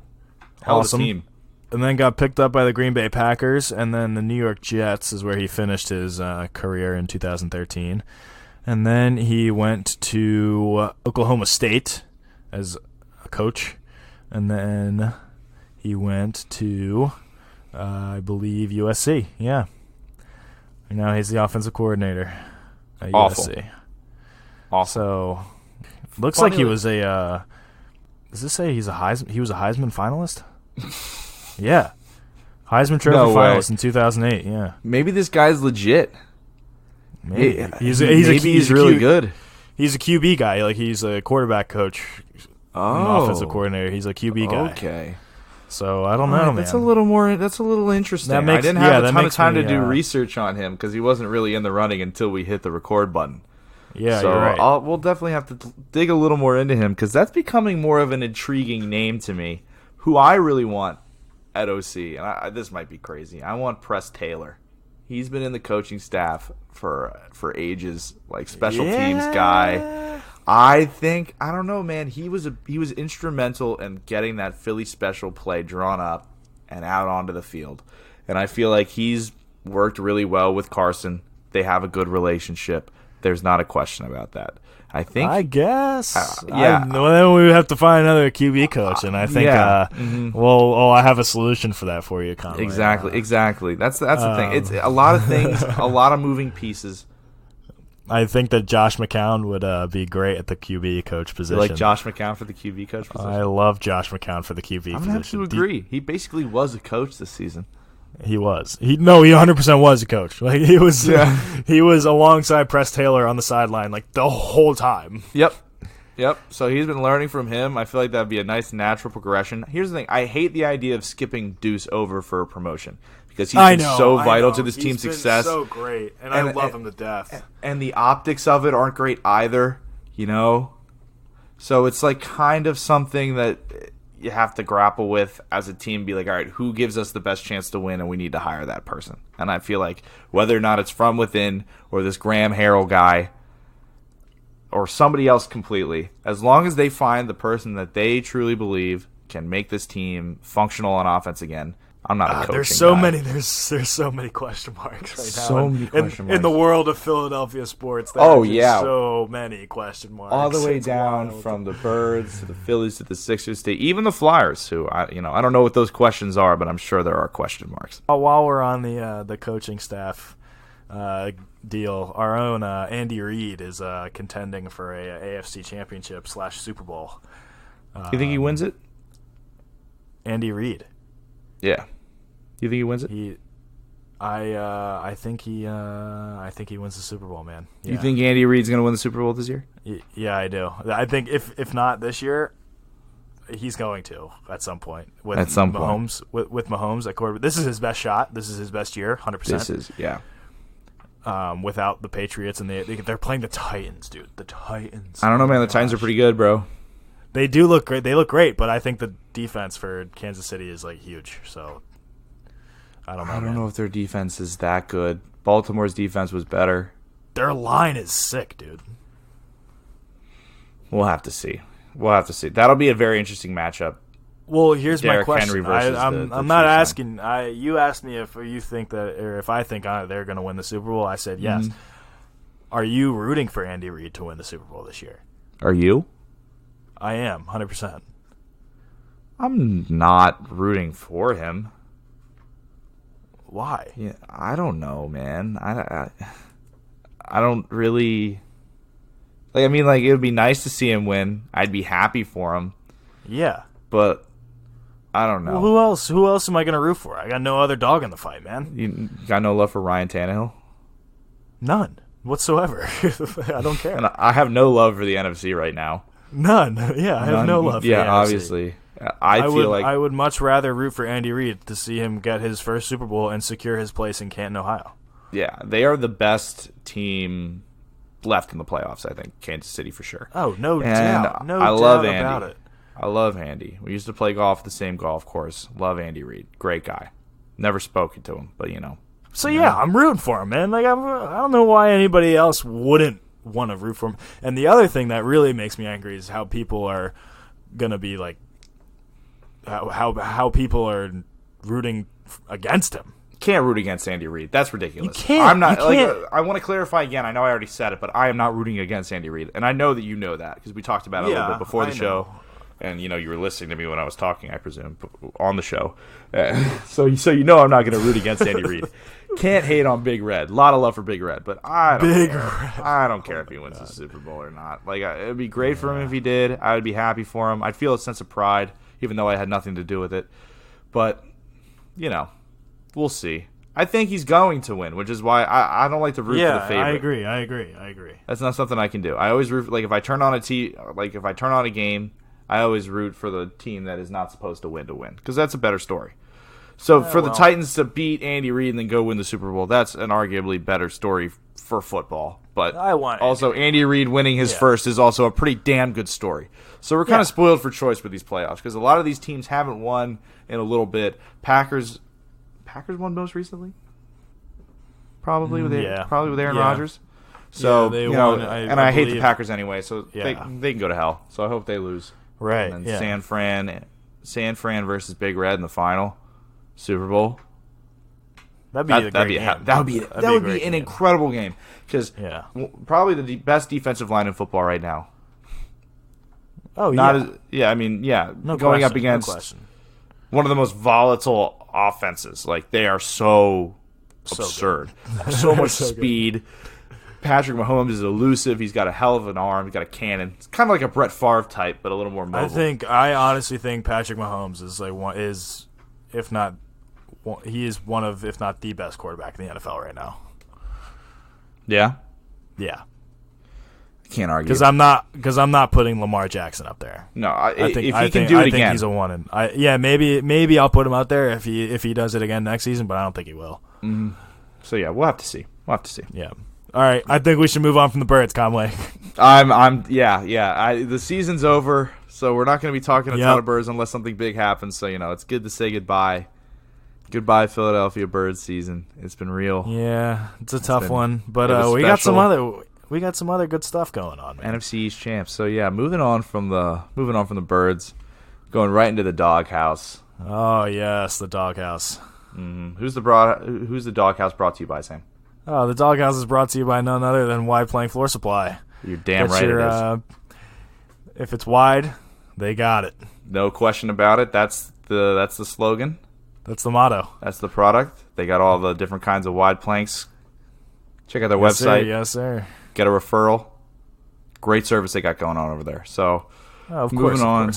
S2: awesome team.
S1: And then got picked up by the Green Bay Packers, and then the New York Jets is where he finished his career in 2013. And then he went to Oklahoma State as a coach, and then he went to, I believe, USC. Yeah. And now he's the offensive coordinator at
S2: Awful.
S1: USC.
S2: Awesome.
S1: So, looks like he was a. Does this say he's a Heisman? He was a Heisman finalist. Yeah, Heisman Trophy finalist in 2008. Yeah,
S2: maybe this guy's legit.
S1: Maybe he's
S2: really good.
S1: He's a QB guy. Like he's a quarterback coach, an offensive coordinator. He's a QB guy.
S2: Okay.
S1: So I don't know, man.
S2: That's a little interesting. I didn't have a ton of time to do research on him because he wasn't really in the running until we hit the record button.
S1: Yeah,
S2: so
S1: you're right.
S2: We'll definitely have to dig a little more into him because that's becoming more of an intriguing name to me. Who I really want at OC, and this might be crazy. I want Press Taylor. He's been in the coaching staff for ages, like special teams guy. I don't know, man. He was instrumental in getting that Philly special play drawn up and out onto the field, and I feel like he's worked really well with Carson. They have a good relationship. There's not a question about that. I guess.
S1: Well, then we have to find another QB coach, and I think, I have a solution for that for you, Conway.
S2: Exactly. That's the thing. It's a lot of things, a lot of moving pieces.
S1: I think that Josh McCown would be great at the QB coach position.
S2: You like Josh McCown for the QB coach position? I
S1: love Josh McCown for the QB position.
S2: I'm going to have to agree. He basically was a coach this season.
S1: He was. He 100% was a coach. Like he was. He was alongside Press Taylor on the sideline like the whole time.
S2: Yep. So he's been learning from him. I feel like that'd be a nice natural progression. Here's the thing: I hate the idea of skipping Deuce over for a promotion because he's been so vital to this team's success.
S1: So great, and I love him to death.
S2: And the optics of it aren't great either. So it's like kind of something that you have to grapple with as a team, be like, all right, who gives us the best chance to win, and we need to hire that person. And I feel like whether or not it's from within or this Graham Harrell guy or somebody else completely, as long as they find the person that they truly believe can make this team functional on offense again, I'm not a coaching
S1: there's so
S2: guy.
S1: many there's so many question marks right now.
S2: So many question marks.
S1: In the world of Philadelphia sports. So many question marks.
S2: All the way down from the Birds to the Phillies to the Sixers to even the Flyers, who I don't know what those questions are, but I'm sure there are question marks.
S1: While we're on the coaching staff deal, our own Andy Reid is contending for a AFC Championship / Super Bowl.
S2: You think he wins it?
S1: Andy Reid.
S2: Yeah. You think he wins it?
S1: I think he wins the Super Bowl, man. Yeah.
S2: You think Andy Reid's going to win the Super Bowl this year?
S1: Yeah, I do. I think if not this year, he's going to at some point. With Mahomes at quarterback. This is his best shot. This is his best year, 100%.
S2: This is, yeah.
S1: Without the Patriots, and they're playing the Titans, dude. The Titans.
S2: I don't know, man. The Titans are pretty good, bro.
S1: They do look great. They look great, but I think the defense for Kansas City is like huge. So I don't know
S2: if their defense is that good. Baltimore's defense was better.
S1: Their line is sick, dude.
S2: We'll have to see. That'll be a very interesting matchup.
S1: Well, here's
S2: Derrick
S1: my question.
S2: Henry versus
S1: I'm not asking. You asked me if you think that, or if I think they're going to win the Super Bowl. I said yes. Mm-hmm. Are you rooting for Andy Reid to win the Super Bowl this year?
S2: Are you?
S1: I am, 100%.
S2: I'm not rooting for him.
S1: Why?
S2: Yeah, I don't know, man. I don't really like. I mean, like, it would be nice to see him win. I'd be happy for him.
S1: Yeah,
S2: but I don't know.
S1: Well, who else am I going to root for? I got no other dog in the fight, man.
S2: You got no love for Ryan Tannehill?
S1: None whatsoever. I don't care.
S2: And I have no love for the NFC right now.
S1: None. Yeah, I have no love for the NFC.
S2: Obviously. I
S1: would much rather root for Andy Reid to see him get his first Super Bowl and secure his place in Canton, Ohio.
S2: Yeah, they are the best team left in the playoffs, I think. Kansas City for sure.
S1: Oh, no doubt. No
S2: I
S1: doubt
S2: love Andy.
S1: about it.
S2: I love Andy. We used to play golf at the same golf course. Love Andy Reid. Great guy. Never spoken to him, but
S1: So, yeah, I'm rooting for him, man. Like, I don't know why anybody else wouldn't want to root for him. And the other thing that really makes me angry is how people are going to be, like, how people are rooting against him.
S2: Can't root against Andy Reid. That's ridiculous.
S1: You can't.
S2: I'm not.
S1: You can't.
S2: I want to clarify again. I know I already said it, but I am not rooting against Andy Reid, and I know that you know that because we talked about it a little bit before the show. And, you were listening to me when I was talking, I presume, on the show. So you know I'm not going to root against Andy Reid. Can't hate on Big Red. A lot of love for Big Red, but I don't care. I don't care if he wins the Super Bowl or not. Like, it'd be great for him if he did. I would be happy for him. I'd feel a sense of pride, even though I had nothing to do with it. But, we'll see. I think he's going to win, which is why I don't like to root for the favorite.
S1: I agree.
S2: That's not something I can do. I always root. Like, if I turn on a game, I always root for the team that is not supposed to win, because that's a better story. So the Titans to beat Andy Reid and then go win the Super Bowl, that's an arguably better story for football. But Andy Reid winning his first is also a pretty damn good story. So we're kind of spoiled for choice with these playoffs, because a lot of these teams haven't won in a little bit. Packers won most recently, probably with Aaron Rodgers. So
S1: they won.
S2: I hate the Packers anyway, so they can go to hell. So I hope they lose.
S1: Right.
S2: And then San Fran versus Big Red in the final Super Bowl.
S1: That would be
S2: an incredible game, because probably the best defensive line in football right now.
S1: Oh,
S2: no going up against one of the most volatile offenses. Like, they are so absurd. So much speed. Patrick Mahomes is elusive. He's got a hell of an arm. He's got a cannon. It's kind of like a Brett Favre type, but a little more mobile.
S1: I honestly think Patrick Mahomes is one of, if not the best quarterback in the NFL right now.
S2: Yeah?
S1: Yeah.
S2: Can't argue.
S1: Because I'm not putting Lamar Jackson up there.
S2: No, if he can do it again, I think
S1: he's a one. Maybe I'll put him out there if he does it again next season, but I don't think he will.
S2: Mm-hmm. So we'll have to see.
S1: Yeah. All right, I think we should move on from the Birds, Conway.
S2: The season's over, so we're not going to be talking a ton of Birds unless something big happens. So it's good to say goodbye. Goodbye, Philadelphia Birds season. It's been real.
S1: Yeah, it's a tough one, but we got some other good stuff going on, man.
S2: NFC East champs. So moving on from the Birds, going right into the doghouse.
S1: Oh yes, the doghouse.
S2: Mm-hmm. Who's the doghouse brought to you by, Sam?
S1: Oh, the doghouse is brought to you by none other than Wide Plank Floor Supply.
S2: You're damn right it is.
S1: If it's wide, they got it.
S2: No question about it. That's the slogan.
S1: That's the motto.
S2: That's the product. They got all the different kinds of wide planks. Check out their website.
S1: Yes, sir.
S2: Get a referral. Great service they got going on over there. So, moving on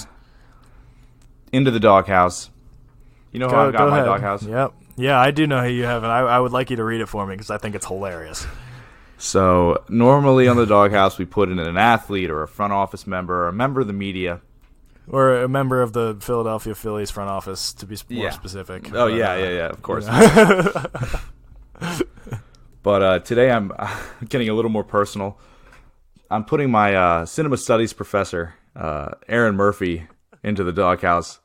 S2: into the doghouse. You know how I got my doghouse?
S1: Yep. Yeah, I do know who you have, and I would like you to read it for me because I think it's hilarious.
S2: So, normally on the doghouse, we put in an athlete or a front office member or a member of the media.
S1: Or a member of the Philadelphia Phillies front office, to be more specific.
S2: Oh, of course. But today I'm getting a little more personal. I'm putting my cinema studies professor, Aaron Murphy, into the doghouse.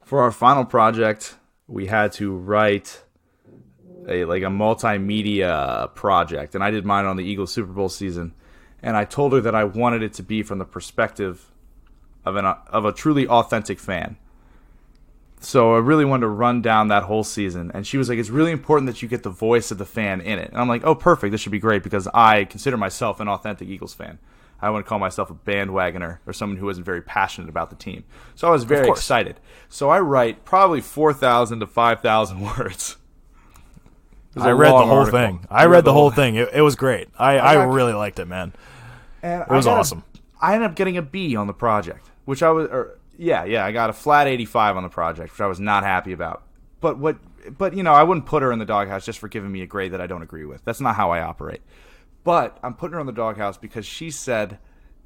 S2: For our final project, we had to write a multimedia project, and I did mine on the Eagles Super Bowl season. And I told her that I wanted it to be from the perspective of a truly authentic fan. So I really wanted to run down that whole season. And she was like, it's really important that you get the voice of the fan in it. And I'm like, oh, perfect. This should be great because I consider myself an authentic Eagles fan. I wouldn't call myself a bandwagoner or someone who isn't very passionate about the team. So I was very excited. So I write probably 4,000 to 5,000 words.
S1: I read the whole thing. I read the whole thing. It was great. I really liked it, man.
S2: And
S1: it was awesome.
S2: I ended up getting a B on the project, which I was, I got a flat 85 on the project, which I was not happy about. But I wouldn't put her in the doghouse just for giving me a grade that I don't agree with. That's not how I operate. But I'm putting her in the doghouse because she said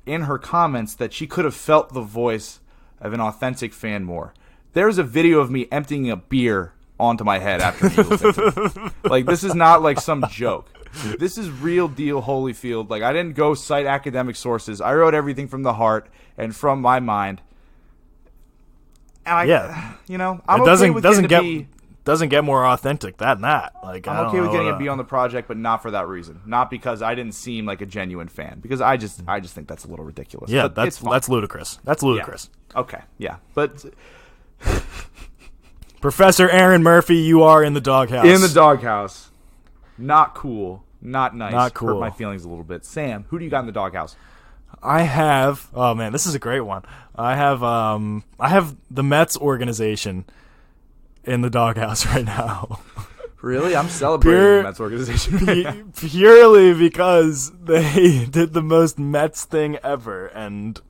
S2: in her comments that she could have felt the voice of an authentic fan more. There's a video of me emptying a beer onto my head after the Eagles victory. Like, this is not like some joke. This is real deal Holyfield. Like, I didn't go cite academic sources. I wrote everything from the heart and from my mind. And
S1: doesn't get more authentic than that. Like,
S2: I'm okay with getting a B on the project, but not for that reason. Not because I didn't seem like a genuine fan. Because I just think that's a little ridiculous.
S1: Yeah, that's ludicrous. That's ludicrous.
S2: Yeah. Okay, yeah, but
S1: Professor Aaron Murphy, you are in the doghouse.
S2: In the doghouse. Not cool. Not nice.
S1: Not cool.
S2: Hurt my feelings a little bit. Sam, who do you got in the doghouse?
S1: I have. Oh man, this is a great one. I have the Mets organization in the doghouse right now.
S2: Really? I'm celebrating the Mets organization.
S1: Purely because they did the most Mets thing ever, and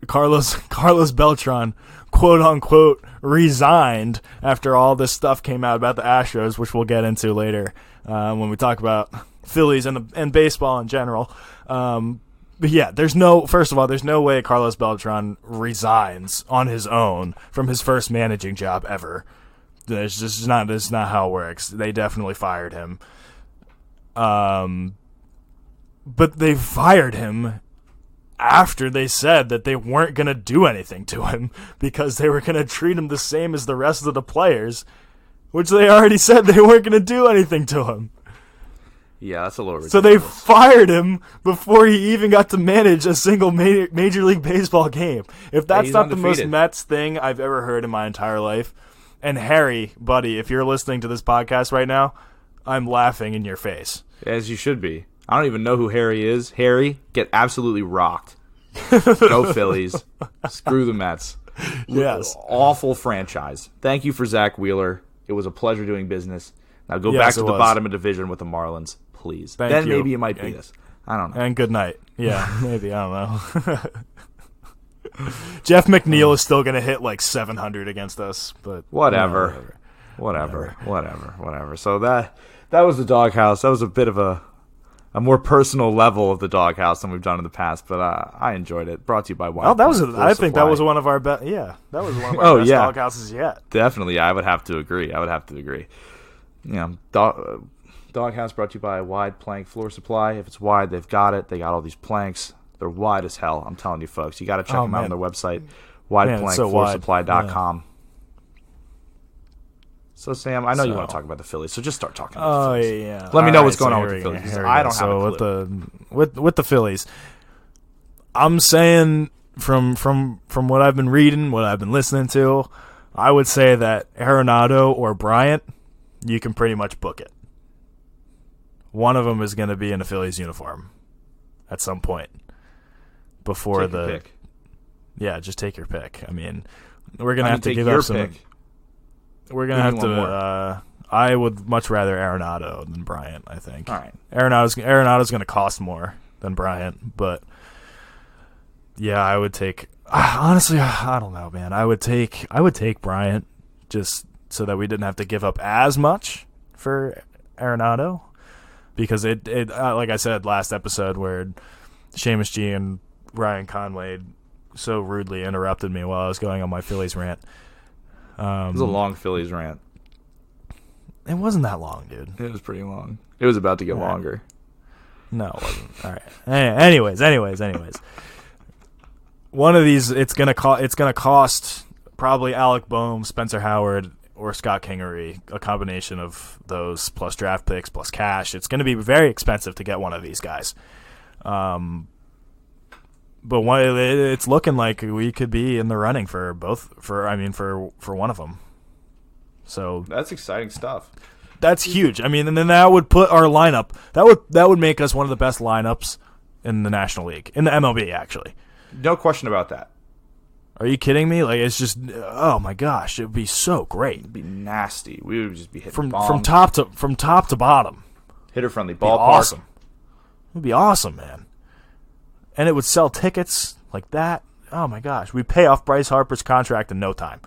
S1: Carlos Beltran, quote unquote, resigned after all this stuff came out about the Astros, which we'll get into later when we talk about Phillies and baseball in general. But yeah, there's no way Carlos Beltran resigns on his own from his first managing job ever. That's not how it works. They definitely fired him. But they fired him after they said that they weren't going to do anything to him because they were going to treat him the same as the rest of the players, which they already said they weren't going to do anything to him.
S2: Yeah, that's a little ridiculous.
S1: So they fired him before he even got to manage a single Major League Baseball game. If that's not undefeated. The most Mets thing I've ever heard in my entire life, and Harry, buddy, if you're listening to this podcast right now, I'm laughing in your face.
S2: As you should be. I don't even know who Harry is. Harry, get absolutely rocked. Go Phillies. Screw the Mets.
S1: Yes.
S2: Awful franchise. Thank you for Zach Wheeler. It was a pleasure doing business. Now go back to the bottom of division with the Marlins, please.
S1: Thank you.
S2: Maybe it might be this. I don't know.
S1: And good night. Yeah, maybe. I don't know. Jeff McNeil is still going to hit like 700 against us, but
S2: whatever. So that was the doghouse. That was a bit of a more personal level of the doghouse than we've done in the past, but I enjoyed it. Brought to you by Wine.
S1: Oh, I think that was one of our best. Yeah, that was one of our best doghouses yet.
S2: Definitely, I would have to agree. You know, doghouse brought to you by Wide Plank Floor Supply. If it's wide, they've got it. They got all these planks. They're wide as hell. I'm telling you, folks. You got to check them out on their website, wideplankfloorsupply.com. So, Sam, I know you want to talk about the Phillies, so just start talking about the Phillies.
S1: Yeah.
S2: Let me know what's going on with the Phillies. I don't have a clue.
S1: With the Phillies, I'm saying from what I've been reading, what I've been listening to, I would say that Arenado or Bryant, you can pretty much book it. One of them is going to be in a Phillies uniform at some point before
S2: take your pick.
S1: Yeah, just take your pick. I mean, we're going to have to give up some pick. We're going to have to I would much rather Arenado than Bryant, I think.
S2: All right.
S1: Arenado's going to cost more than Bryant, but yeah, I would take honestly, I don't know, man. I would take Bryant just so that we didn't have to give up as much for Arenado, because it like I said last episode where Seamus G and Ryan Conway so rudely interrupted me while I was going on my Phillies rant.
S2: It was a long Phillies rant.
S1: It wasn't that long, dude.
S2: It was pretty long. It was about to get longer.
S1: No, it wasn't. All right. Anyways. One of these, it's gonna cost probably Alec Boehm, Spencer Howard, or Scott Kingery, a combination of those plus draft picks plus cash. It's going to be very expensive to get one of these guys. But it's looking like we could be in the running for one of them. So
S2: that's exciting stuff.
S1: That's huge. I mean, and then that would put our lineup. That would make us one of the best lineups in the National League, in the MLB, actually.
S2: No question about that.
S1: Are you kidding me? Like, it's just, oh my gosh, it would be so great.
S2: It'd be nasty. We would just be hitting
S1: from top to bottom.
S2: Hitter friendly ballpark.
S1: Awesome. It would be awesome, man. And it would sell tickets like that. Oh my gosh, we'd pay off Bryce Harper's contract in no time.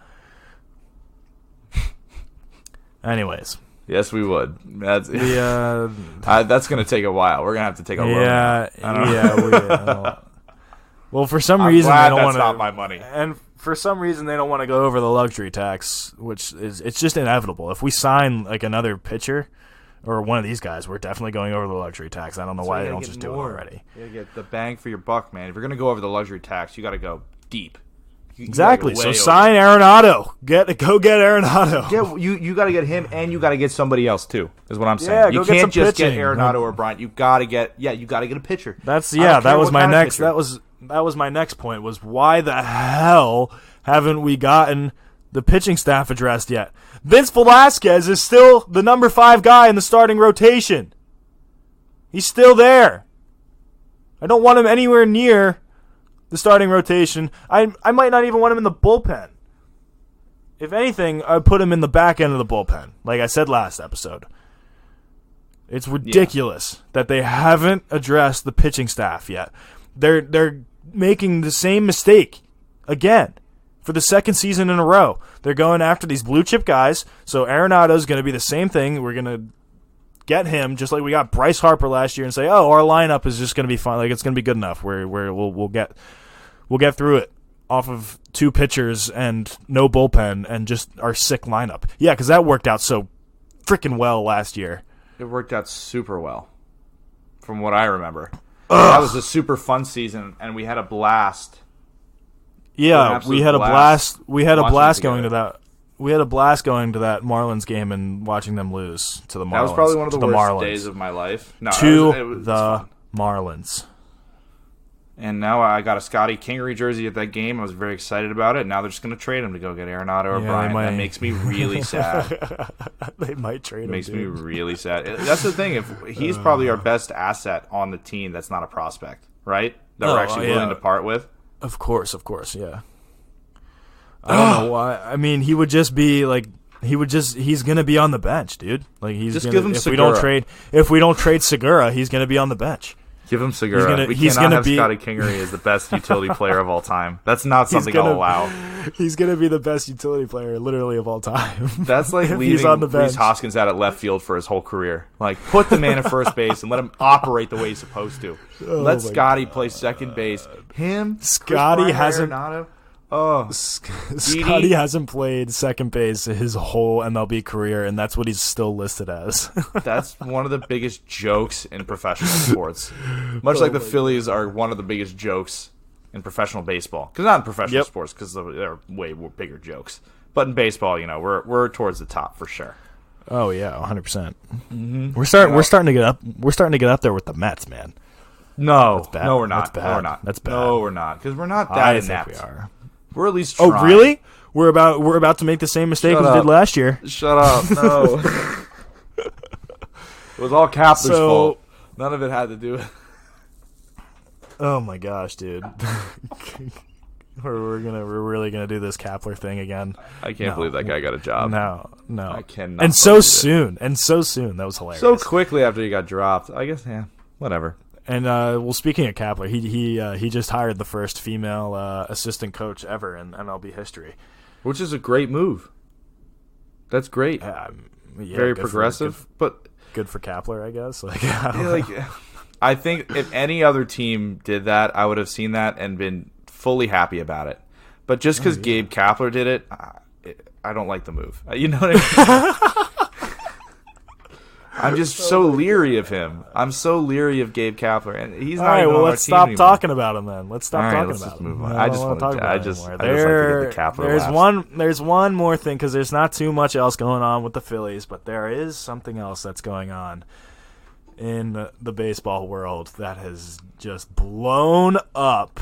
S1: Anyways.
S2: Yes, we would. That's going to take a while. We're going to have to take a loan.
S1: Well, for some reason they don't want to.
S2: Not my money.
S1: And for some reason they don't want to go over the luxury tax, which it's just inevitable. If we sign like another pitcher or one of these guys, we're definitely going over the luxury tax. I don't know why they don't just do it already.
S2: You gotta get the bang for your buck, man. If you're gonna go over the luxury tax, you got to go deep.
S1: Exactly. So sign Arenado. Go get Arenado.
S2: Yeah, you got to get him, and you got to get somebody else too. Is what I'm saying.
S1: Yeah,
S2: you can't just get Arenado or Bryant. You got to get a pitcher.
S1: That was my next. That was my next point. Was why the hell haven't we gotten the pitching staff addressed yet? Vince Velasquez is still the number 5 guy in the starting rotation. He's still there. I don't want him anywhere near the starting rotation. I might not even want him in the bullpen. If anything, I'd put him in the back end of the bullpen, like I said last episode. It's ridiculous that they haven't addressed the pitching staff yet. They're making the same mistake again for the second season in a row. They're going after these blue chip guys. So Arenado's going to be the same thing. We're going to get him just like we got Bryce Harper last year and say, oh, our lineup is just going to be fine. Like it's going to be good enough. We'll get through it off of 2 pitchers and no bullpen and just our sick lineup. Yeah, because that worked out so freaking well last year.
S2: It worked out super well, from what I remember. That was a super fun season, and we had a blast.
S1: Yeah, we had a blast. We had a blast going to that. We had a blast going to that Marlins game and watching them lose to the Marlins.
S2: That was probably one of the worst
S1: Marlins.
S2: days of my life. No,
S1: it was the Marlins.
S2: And now I got a Scotty Kingery jersey at that game. I was very excited about it. Now they're just going to trade him to go get Arenado or Bryant. That makes me really sad.
S1: They might trade him.
S2: Makes me really sad. That's the thing. If he's probably our best asset on the team, that's not a prospect, right? That we're actually willing to part with.
S1: Of course, yeah. I don't know why. I mean, he would just be like he's going to be on the bench, dude. Like
S2: give him
S1: if
S2: Segura.
S1: we don't trade Segura, he's going to be on the bench.
S2: Give him Segura. We cannot have Scotty Kingery as the best utility player of all time. That's not something I'll allow.
S1: He's going to be the best utility player literally of all time.
S2: That's like leaving Rhys Hoskins out at left field for his whole career. Like, put the man at first base and let him operate the way he's supposed to. Let Scotty play second base.
S1: Scotty hasn't...
S2: Arenado.
S1: Scotty hasn't played second base his whole MLB career, and that's what he's still listed as.
S2: That's one of the biggest jokes in professional sports. Much like the Phillies are one of the biggest jokes in professional baseball. Because not in professional sports, because they're way more bigger jokes. But in baseball, we're towards the top for sure.
S1: Oh yeah, 100%. Mm-hmm. We're starting to get up. We're starting to get up there with the Mets, man.
S2: No, we're not.
S1: That's bad.
S2: No, we're not.
S1: That's bad.
S2: No, we're not. Because we're not that inept.
S1: I think we are.
S2: We're at least trying.
S1: Oh, really? We're about to make the same mistake we did last year.
S2: Shut up. No. It was all Kapler's fault. None of it had to do with...
S1: Oh my gosh, dude. We're really gonna do this Kapler thing again.
S2: I can't believe that guy got a job.
S1: No.
S2: I cannot.
S1: And so soon. That was hilarious.
S2: So quickly after he got dropped. I guess, whatever.
S1: And speaking of Kapler, he just hired the first female assistant coach ever in MLB history,
S2: which is a great move. That's great. Very progressive, but
S1: good for Kapler, I guess.
S2: I think if any other team did that, I would have seen that and been fully happy about it. But just because Gabe Kapler did it, I don't like the move. You know what I mean? I'm just so leery of him. I'm so leery of Gabe Kapler, and he's not.
S1: All right,
S2: even
S1: well,
S2: on
S1: let's
S2: our team
S1: stop talking about him then. Let's stop talking
S2: let's
S1: about
S2: just
S1: him.
S2: Move on. I just like to get the Kapler.
S1: There's one more thing because there's not too much else going on with the Phillies, but there is something else that's going on in the baseball world that has just blown up.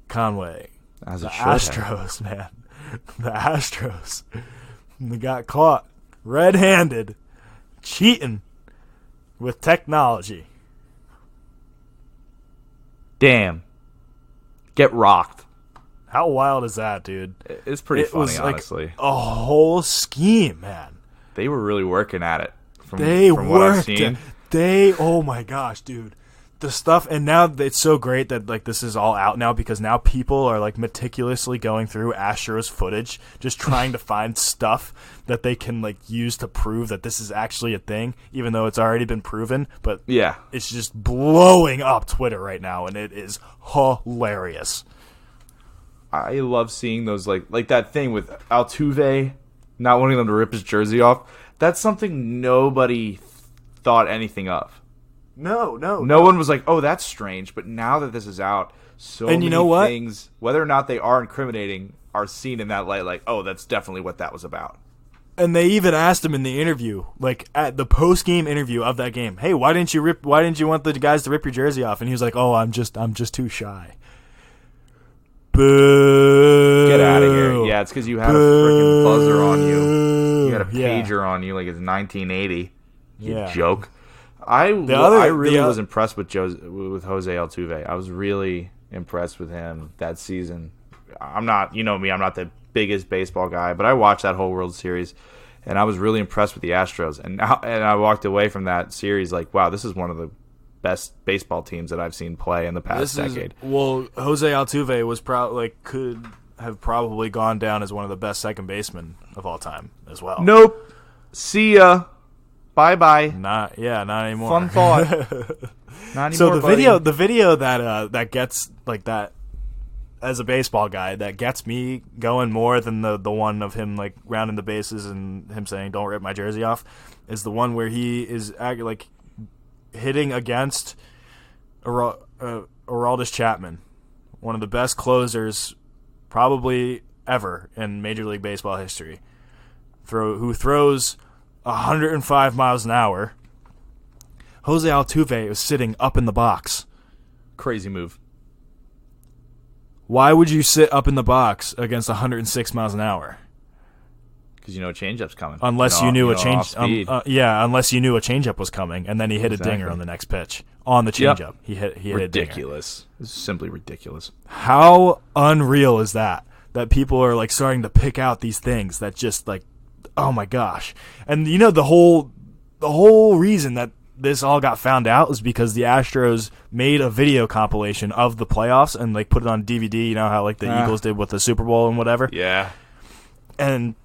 S1: Conway, the Astros, man, the Astros, they got caught red-handed. Cheating with technology.
S2: Damn. Get rocked.
S1: How wild is that, dude?
S2: It's pretty funny, honestly.
S1: A whole scheme, man.
S2: They were really working at it. From
S1: what I've seen. Oh my gosh, dude. The stuff, and now it's so great that this is all out now because now people are meticulously going through Astros footage, just trying to find stuff that they can use to prove that this is actually a thing, even though it's already been proven. But
S2: yeah,
S1: it's just blowing up Twitter right now, and it is hilarious.
S2: I love seeing those like that thing with Altuve not wanting them to rip his jersey off. That's something nobody thought anything of. No one was like, oh, that's strange. But now that this is out, many things, whether or not they are incriminating, are seen in that light. Oh, that's definitely what that was about.
S1: And they even asked him in the interview, at the post-game interview of that game, hey, why didn't you want the guys to rip your jersey off? And he was like, oh, I'm just too shy. Boo!
S2: Get out of here! Yeah, it's because you had a freaking buzzer on you. You had a pager on you, like it's 1980. You joke. I really was impressed with Jose Altuve. I was really impressed with him that season. I'm not, you know me, I'm not the biggest baseball guy, but I watched that whole World Series, and I was really impressed with the Astros. And I walked away from that series like, wow, this is one of the best baseball teams that I've seen play in the past decade.
S1: Jose Altuve was could have probably gone down as one of the best second basemen of all time as well.
S2: Nope. See ya. Bye-bye.
S1: Not anymore.
S2: Fun thought. Not anymore,
S1: so
S2: the
S1: video that gets like that as a baseball guy, that gets me going more than the one of him like rounding the bases and him saying "Don't rip my jersey off," is the one where he is like hitting against Aroldis Chapman, one of the best closers probably ever in Major League Baseball history, who throws 105 miles an hour. Jose Altuve is sitting up in the box.
S2: Crazy move.
S1: Why would you sit up in the box against 106 miles an hour?
S2: Because you know a changeup's coming.
S1: Unless you knew unless you knew a changeup was coming, and then he hit a dinger on the next pitch on the changeup. Yep. He hit a dinger.
S2: Ridiculous. It's simply ridiculous.
S1: How unreal is that? That people are like starting to pick out these things that just like, oh my gosh. And you know the whole reason that this all got found out is because the Astros made a video compilation of the playoffs and like put it on DVD. You know how like the Eagles did with the Super Bowl and whatever.
S2: Yeah.
S1: And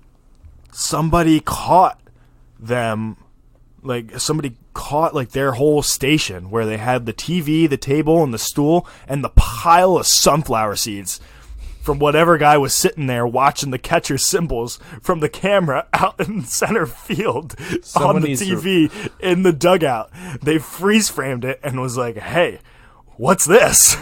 S1: somebody caught them, like somebody caught like their whole station where they had the TV, the table, and the stool, and the pile of sunflower seeds from whatever guy was sitting there watching the catcher's symbols from the camera out in center field on the TV in the dugout. They freeze framed it and was like, hey, what's this?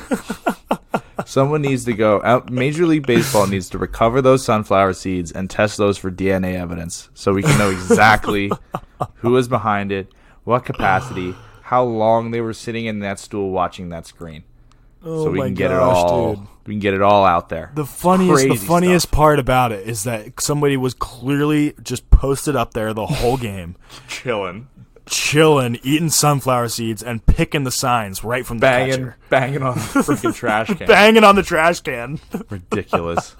S2: Someone needs to go out. Major League Baseball needs to recover those sunflower seeds and test those for DNA evidence so we can know exactly who was behind it, what capacity, how long they were sitting in that stool watching that screen. So we can get it all. Dude. We can get it all out there.
S1: The funniest part about it is that somebody was clearly just posted up there the whole game,
S2: chilling,
S1: eating sunflower seeds and picking the signs right from the catcher,
S2: banging on the freaking trash can,
S1: banging on the trash can.
S2: Ridiculous.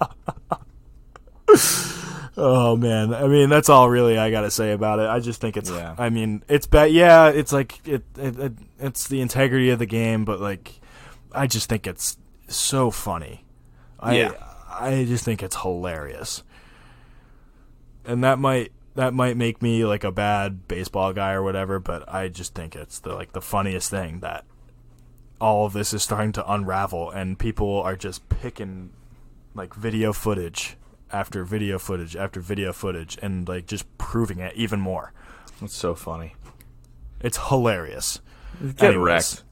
S1: Oh man, I mean that's all really I gotta say about it. I just think it's. Yeah. I mean it's bad. Yeah, it's like it's the integrity of the game, but like. I just think it's so funny. I just think it's hilarious. And that might make me like a bad baseball guy or whatever, but I just think it's the funniest thing that all of this is starting to unravel and people are just picking like video footage after video footage after video footage and like just proving it even more.
S2: It's so funny.
S1: It's hilarious.
S2: Get wrecked.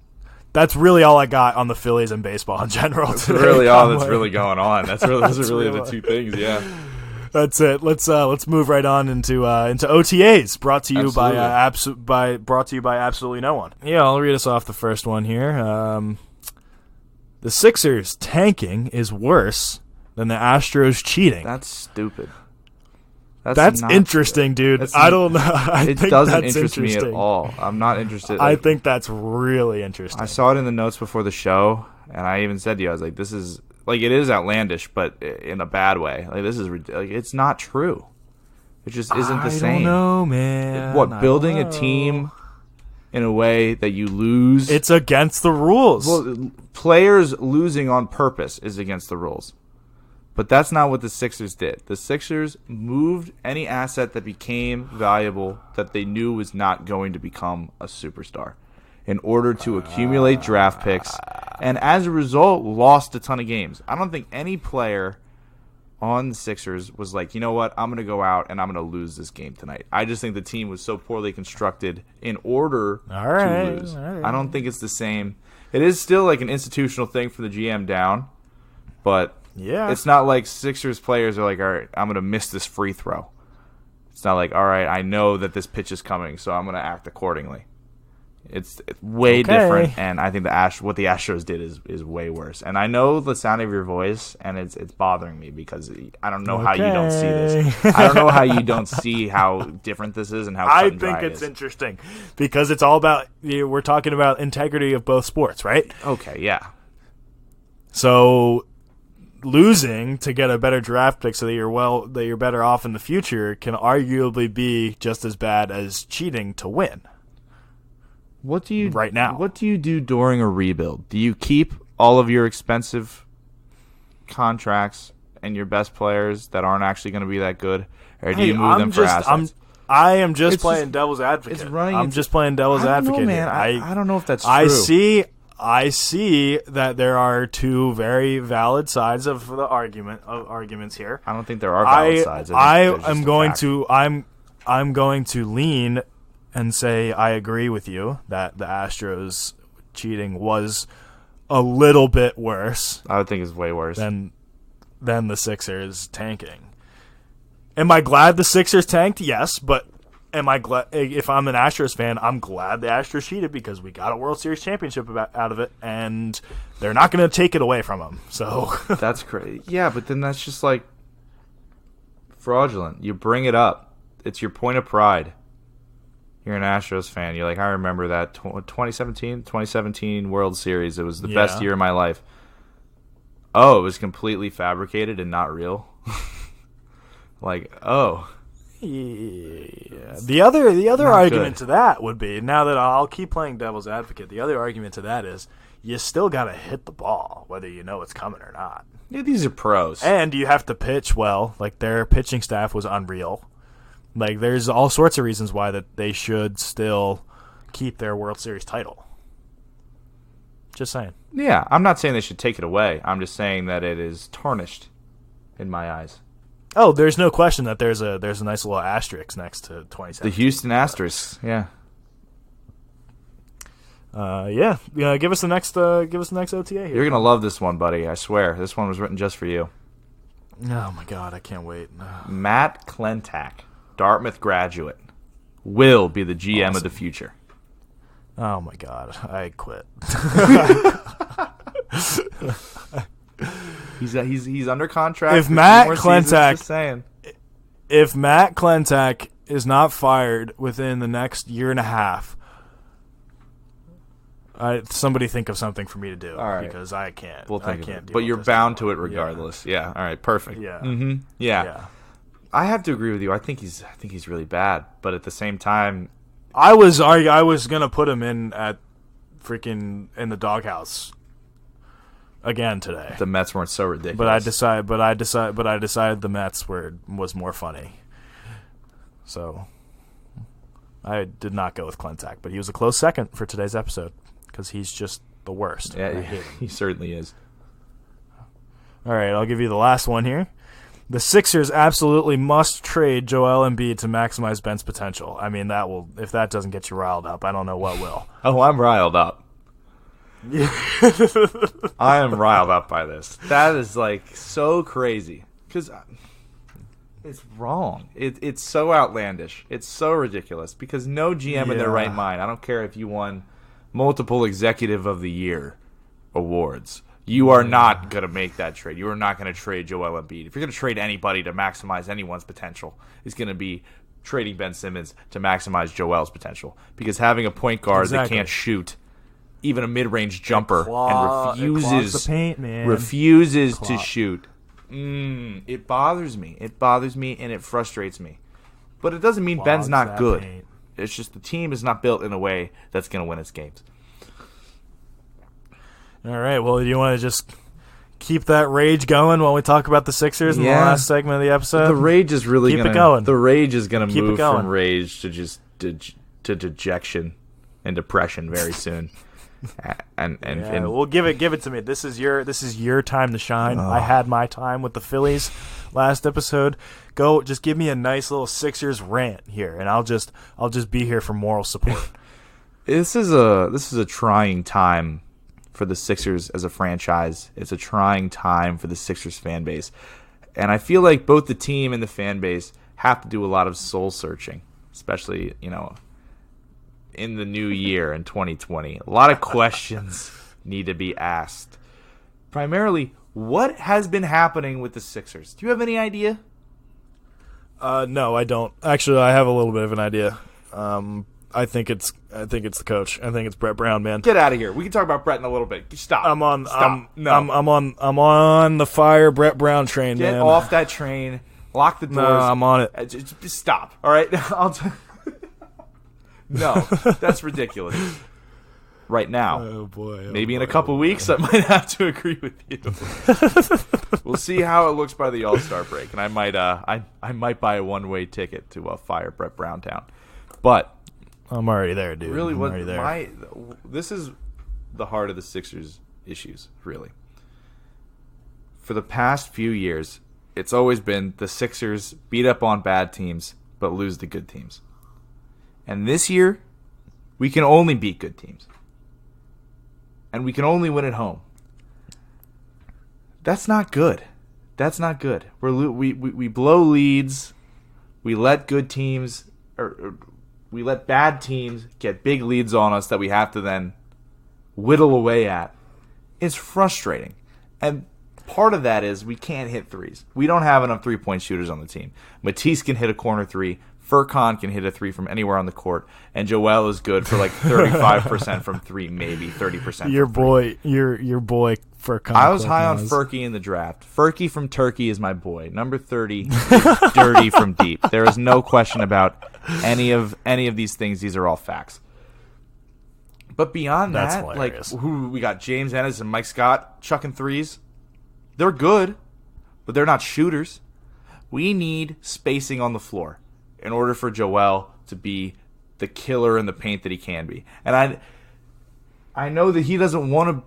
S1: That's really all I got on the Phillies and baseball in general.
S2: That's really all that's really going on. Those are really the two things. Yeah,
S1: that's it. Let's move right on into OTAs. Brought to you by Absolutely No One. Yeah, I'll read us off the first one here. The Sixers tanking is worse than the Astros cheating.
S2: That's stupid.
S1: That's interesting, dude. I don't know.
S2: It doesn't interest me at all. I'm not interested.
S1: I think that's really interesting.
S2: I saw it in the notes before the show, and I even said to you, I was like, "This is like it is outlandish, but in a bad way. Like this is like it's not true. It just isn't the same."
S1: I don't know, man.
S2: Building a team in a way that you lose?
S1: It's against the rules.
S2: Well, players losing on purpose is against the rules. But that's not what the Sixers did. The Sixers moved any asset that became valuable that they knew was not going to become a superstar in order to accumulate draft picks, and as a result, lost a ton of games. I don't think any player on the Sixers was like, you know what, I'm going to go out and I'm going to lose this game tonight. I just think the team was so poorly constructed in order to lose. I don't think it's the same. It is still like an institutional thing for the GM down, but...
S1: yeah,
S2: it's not like Sixers players are like, all right, I'm going to miss this free throw. It's not like, all right, I know that this pitch is coming, so I'm going to act accordingly. It's way different, and I think what the Astros did is way worse. And I know the sound of your voice, and it's bothering me because I don't know how you don't see this. I don't know how you don't see how different this is and how cut and dry
S1: I think it's interesting because it's all about we're talking about integrity of both sports, right?
S2: Okay, yeah.
S1: So losing to get a better draft pick so that you're better off in the future can arguably be just as bad as cheating to win.
S2: What do you
S1: right now?
S2: What do you do during a rebuild? Do you keep all of your expensive contracts and your best players that aren't actually going to be that good, or do you move them for assets?
S1: I am just playing devil's advocate. I'm just playing devil's advocate.
S2: Know, man. I don't know if that's true.
S1: I see that there are two very valid sides of the arguments here.
S2: I don't think there are valid sides. I'm
S1: going to lean and say I agree with you that the Astros cheating was a little bit worse.
S2: I would think it's way worse
S1: than the Sixers tanking. Am I glad the Sixers tanked? Yes, but am I glad? If I'm an Astros fan, I'm glad the Astros cheated because we got a World Series championship out of it, and they're not going to take it away from them. So
S2: that's crazy. Yeah, but then that's just like fraudulent. You bring it up. It's your point of pride. You're an Astros fan. You're like, I remember that 2017 World Series. It was the best year of my life. Oh, it was completely fabricated and not real. Like, oh.
S1: Yeah. The other argument to that would be, now that I'll keep playing devil's advocate, the other argument to that is you still got to hit the ball, whether you know it's coming or not.
S2: Yeah, these are pros.
S1: And you have to pitch well. Like, their pitching staff was unreal. Like, there's all sorts of reasons why that they should still keep their World Series title. Just saying.
S2: Yeah, I'm not saying they should take it away. I'm just saying that it is tarnished in my eyes.
S1: Oh, there's no question that there's a nice little asterisk next to 2017.
S2: The Houston Asterisks, yeah.
S1: Give us the next OTA here.
S2: You're gonna love this one, buddy. I swear, this one was written just for you.
S1: Oh my God, I can't wait.
S2: Matt Klentak, Dartmouth graduate, will be the GM of the future.
S1: Oh my God, I quit.
S2: He's under contract.
S1: If Matt Klentak is not fired within the next year and a half, somebody think of something for me to do.
S2: All right.
S1: Because I can't.
S2: We'll think
S1: I can't.
S2: But you're bound to it regardless. Yeah. All right. Perfect.
S1: Yeah.
S2: Mm-hmm. Yeah. I have to agree with you. I think he's really bad. But at the same time,
S1: I was gonna put him in at freaking in the doghouse again today.
S2: The Mets weren't so ridiculous.
S1: But I decided the Mets was more funny. So I did not go with Klentak, but he was a close second for today's episode because he's just the worst.
S2: Yeah, he certainly is.
S1: All right, I'll give you the last one here. The Sixers absolutely must trade Joel Embiid to maximize Ben's potential. I mean, if that doesn't get you riled up, I don't know what will.
S2: Oh, I'm riled up. I am riled up by this. That is like so crazy because it's wrong. It's so outlandish. It's so ridiculous because no GM in their right mind. I don't care if you won multiple Executive of the Year awards. You are not going to make that trade. You are not going to trade Joel Embiid. If you're going to trade anybody to maximize anyone's potential, it's going to be trading Ben Simmons to maximize Joel's potential. Because having a point guard that can't shoot even a mid-range jumper and refuses to shoot, it bothers me. It bothers me and it frustrates me. But it doesn't mean Ben's not good. Paint. It's just the team is not built in a way that's going to win its games.
S1: All right, well, do you want to just keep that rage going while we talk about the Sixers in the last segment of the episode?
S2: The rage is really
S1: going to
S2: The rage is going to move from rage to just to dejection and depression very soon. and
S1: well, give it to me. This is your time to shine. I had my time with the Phillies last episode. Go, just give me a nice little Sixers rant here, and I'll just be here for moral support.
S2: This is a trying time for the Sixers as a franchise. It's a trying time for the Sixers fan base. And I feel like both the team and the fan base have to do a lot of soul searching, especially, in the new year in 2020. A lot of questions need to be asked. Primarily, what has been happening with the Sixers? Do you have any idea?
S1: No, I don't. Actually, I have a little bit of an idea. I think it's the coach. I think it's Brett Brown, man.
S2: Get out of here. We can talk about Brett in a little bit. Stop.
S1: I'm on.
S2: Stop. No.
S1: I'm on the fire Brett Brown train,
S2: Get
S1: man.
S2: Get off that train. Lock the doors.
S1: No, I'm on it.
S2: Just stop. All right. No, that's ridiculous. Right now.
S1: Oh boy.
S2: Maybe in a couple weeks, I might have to agree with you. We'll see how it looks by the All-Star break, and I might buy a one-way ticket to fire Brett Brown town. But
S1: I'm already there, dude.
S2: Really,
S1: I'm already there.
S2: This is the heart of the Sixers' issues, really. For the past few years, it's always been the Sixers beat up on bad teams but lose the good teams. And this year, we can only beat good teams. And we can only win at home. That's not good. That's not good. We blow leads. We let good teams, or we let bad teams get big leads on us that we have to then whittle away at. It's frustrating. And part of that is we can't hit threes. We don't have enough three-point shooters on the team. Matisse can hit a corner three. Furkan can hit a three from anywhere on the court, and Joel is good for like 35% from three, maybe 30%.
S1: Your boy Furkan.
S2: I was high on Furky in the draft. Furky from Turkey is my boy. Number 30 is dirty from deep. There is no question about any of these things. These are all facts. But beyond that,
S1: hilarious.
S2: Like we got James Ennis and Mike Scott chucking threes. They're good, but they're not shooters. We need spacing on the floor in order for Joel to be the killer in the paint that he can be. And I know that he doesn't want to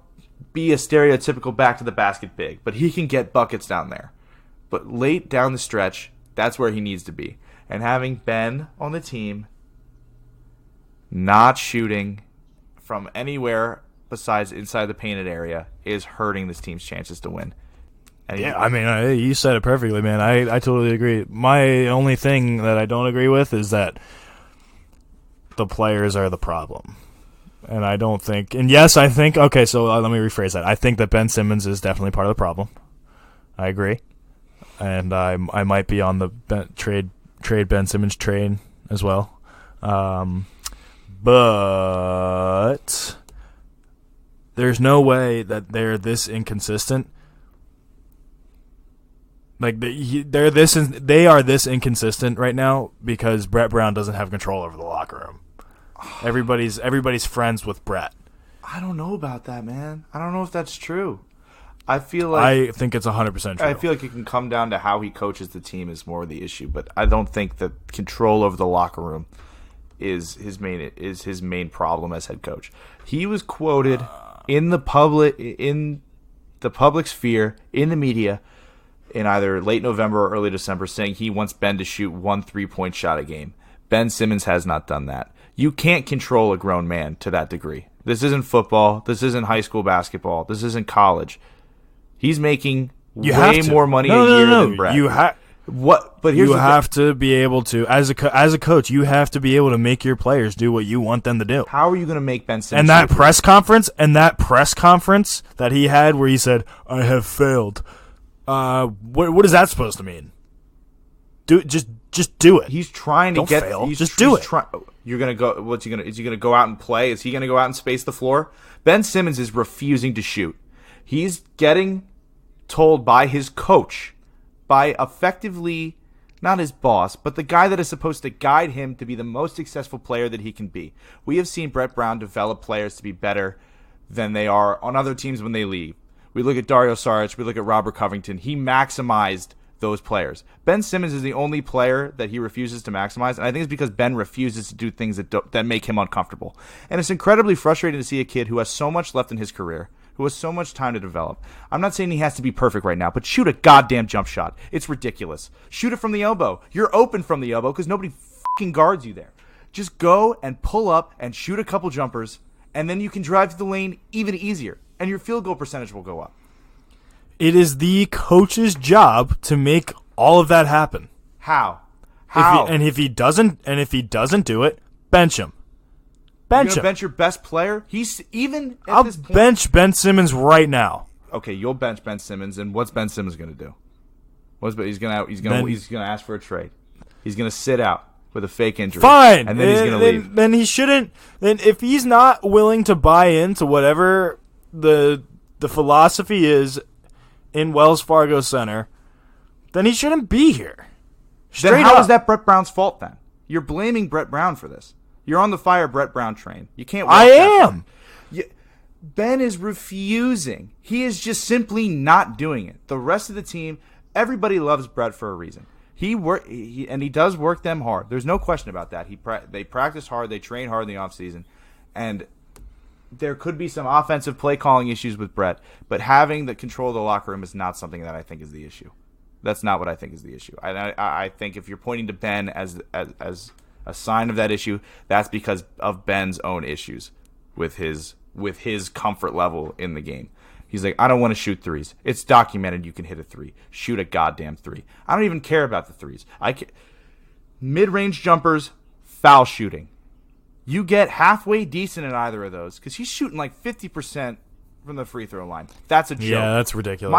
S2: be a stereotypical back-to-the-basket big, but he can get buckets down there. But late down the stretch, that's where he needs to be. And having Ben on the team not shooting from anywhere besides inside the painted area is hurting this team's chances to win.
S1: Yeah, I mean, you said it perfectly, man. I totally agree. My only thing that I don't agree with is that the players are the problem. And I don't think – and yes, I think – okay, so let me rephrase that. I think that Ben Simmons is definitely part of the problem. I agree. And I might be on the trade Ben Simmons train as well. But there's no way that they're this inconsistent. Like they are this inconsistent right now because Brett Brown doesn't have control over the locker room. Everybody's friends with Brett.
S2: I don't know about that, man. I don't know if that's true. I think
S1: it's 100% true.
S2: I feel like it can come down to how he coaches the team is more the issue, but I don't think that control over the locker room is his main problem as head coach. He was quoted in the public sphere, in the media, in either late November or early December, saying he wants Ben to shoot 1 3-point shot a game. Ben Simmons has not done that. You can't control a grown man to that degree. This isn't football. This isn't high school basketball. This isn't college. He's making way more money a year than Brett. But here's
S1: to be able to, as a coach, you have to be able to make your players do what you want them to do.
S2: How are you going to make Ben Simmons?
S1: And that press conference that he had where he said, "I have failed." What is that supposed to mean? Just do it.
S2: He's trying to
S1: Don't fail. Just do it.
S2: You're gonna go. Is he gonna go out and play? Is he gonna go out and space the floor? Ben Simmons is refusing to shoot. He's getting told by his coach, by effectively not his boss, but the guy that is supposed to guide him to be the most successful player that he can be. We have seen Brett Brown develop players to be better than they are on other teams when they leave. We look at Dario Saric. We look at Robert Covington. He maximized those players. Ben Simmons is the only player that he refuses to maximize, and I think it's because Ben refuses to do things that make him uncomfortable. And it's incredibly frustrating to see a kid who has so much left in his career, who has so much time to develop. I'm not saying he has to be perfect right now, but shoot a goddamn jump shot. It's ridiculous. Shoot it from the elbow. You're open from the elbow because nobody fucking guards you there. Just go and pull up and shoot a couple jumpers, and then you can drive to the lane even easier, and your field goal percentage will go up.
S1: It is the coach's job to make all of that happen.
S2: How?
S1: If he doesn't do it, bench him. Bench him.
S2: Bench your best player. He's even.
S1: I'll bench Ben Simmons right now.
S2: Okay, you'll bench Ben Simmons, and what's Ben Simmons going to do? He's gonna ask for a trade. He's gonna sit out with a fake injury.
S1: Fine,
S2: and then he's gonna leave.
S1: Then he shouldn't. Then if he's not willing to buy into whatever the philosophy is in Wells Fargo Center, then he shouldn't be here.
S2: Then how is that Brett Brown's fault? Then you're blaming Brett Brown for this. You're on the fire Brett Brown train. You can't.
S1: I am.
S2: Ben is refusing. He is just simply not doing it. The rest of the team, everybody loves Brett for a reason. He does work them hard. There's no question about that. They practice hard. They train hard in the offseason. And there could be some offensive play calling issues with Brett, but having the control of the locker room is not something that I think is the issue. That's not what I think is the issue. I think if you're pointing to Ben as a sign of that issue, that's because of Ben's own issues with his comfort level in the game. He's like, I don't want to shoot threes. It's documented you can hit a three. Shoot a goddamn three. I don't even care about the threes. Mid-range jumpers, foul shooting. You get halfway decent at either of those because he's shooting like 50% from the free throw line. That's a joke.
S1: Yeah, that's ridiculous.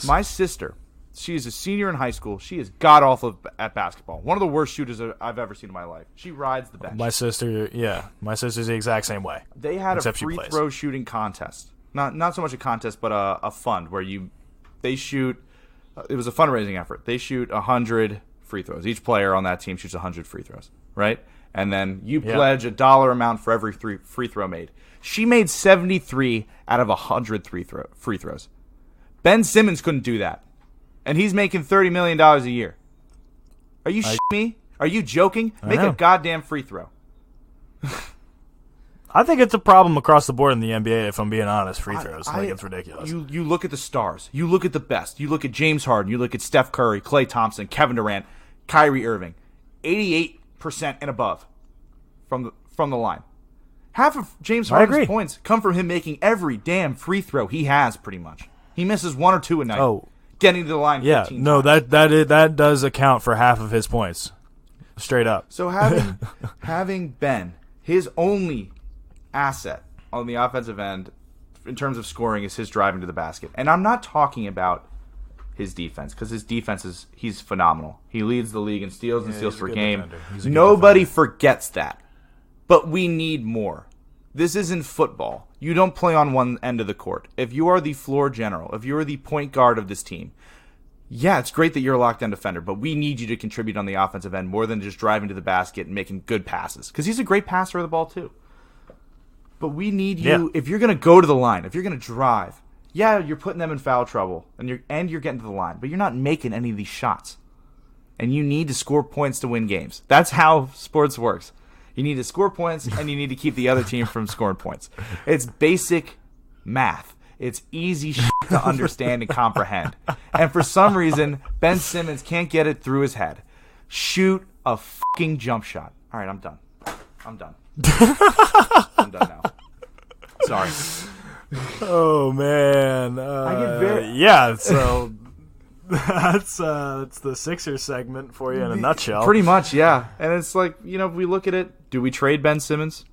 S2: My sister, she is a senior in high school. She is god-awful at basketball. One of the worst shooters I've ever seen in my life. She rides the bench.
S1: My sister's the exact same way.
S2: They had a free throw shooting contest. Not so much a contest, but a fund where they shoot. It was a fundraising effort. They shoot 100 free throws. Each player on that team shoots 100 free throws, right? And then you pledge a dollar amount for every free throw made. She made 73 out of 100 free throws. Ben Simmons couldn't do that, and he's making $30 million a year. Are you shitting me? Are you joking? Make a goddamn free throw.
S1: I think it's a problem across the board in the NBA, if I'm being honest, free throws. It's ridiculous.
S2: You look at the stars. You look at the best. You look at James Harden. You look at Steph Curry, Klay Thompson, Kevin Durant, Kyrie Irving. 88% and above from the line. Half of James Harden's points come from him making every damn free throw he has, pretty much. He misses one or two a night. Getting to the line 15 times.
S1: That does account for half of his points. Straight up.
S2: So having Ben, his only asset on the offensive end in terms of scoring is his driving to the basket. And I'm not talking about his defense, because his defense he's phenomenal. He leads the league in steals and steals per game. Nobody forgets that. But we need more. This isn't football. You don't play on one end of the court. If you are the floor general, if you are the point guard of this team, yeah, it's great that you're a lockdown defender, but we need you to contribute on the offensive end more than just driving to the basket and making good passes, because he's a great passer of the ball too. But we need you, if you're going to go to the line, if you're going to drive, you're putting them in foul trouble, and you're getting to the line, but you're not making any of these shots. And you need to score points to win games. That's how sports works. You need to score points, and you need to keep the other team from scoring points. It's basic math. It's easy shit to understand and comprehend. And for some reason, Ben Simmons can't get it through his head. Shoot a fucking jump shot. All right, I'm done. I'm done now. Sorry.
S1: Oh man. So that's the Sixers segment for you in a nutshell.
S2: Pretty much, yeah. And it's like, if we look at it, do we trade Ben Simmons?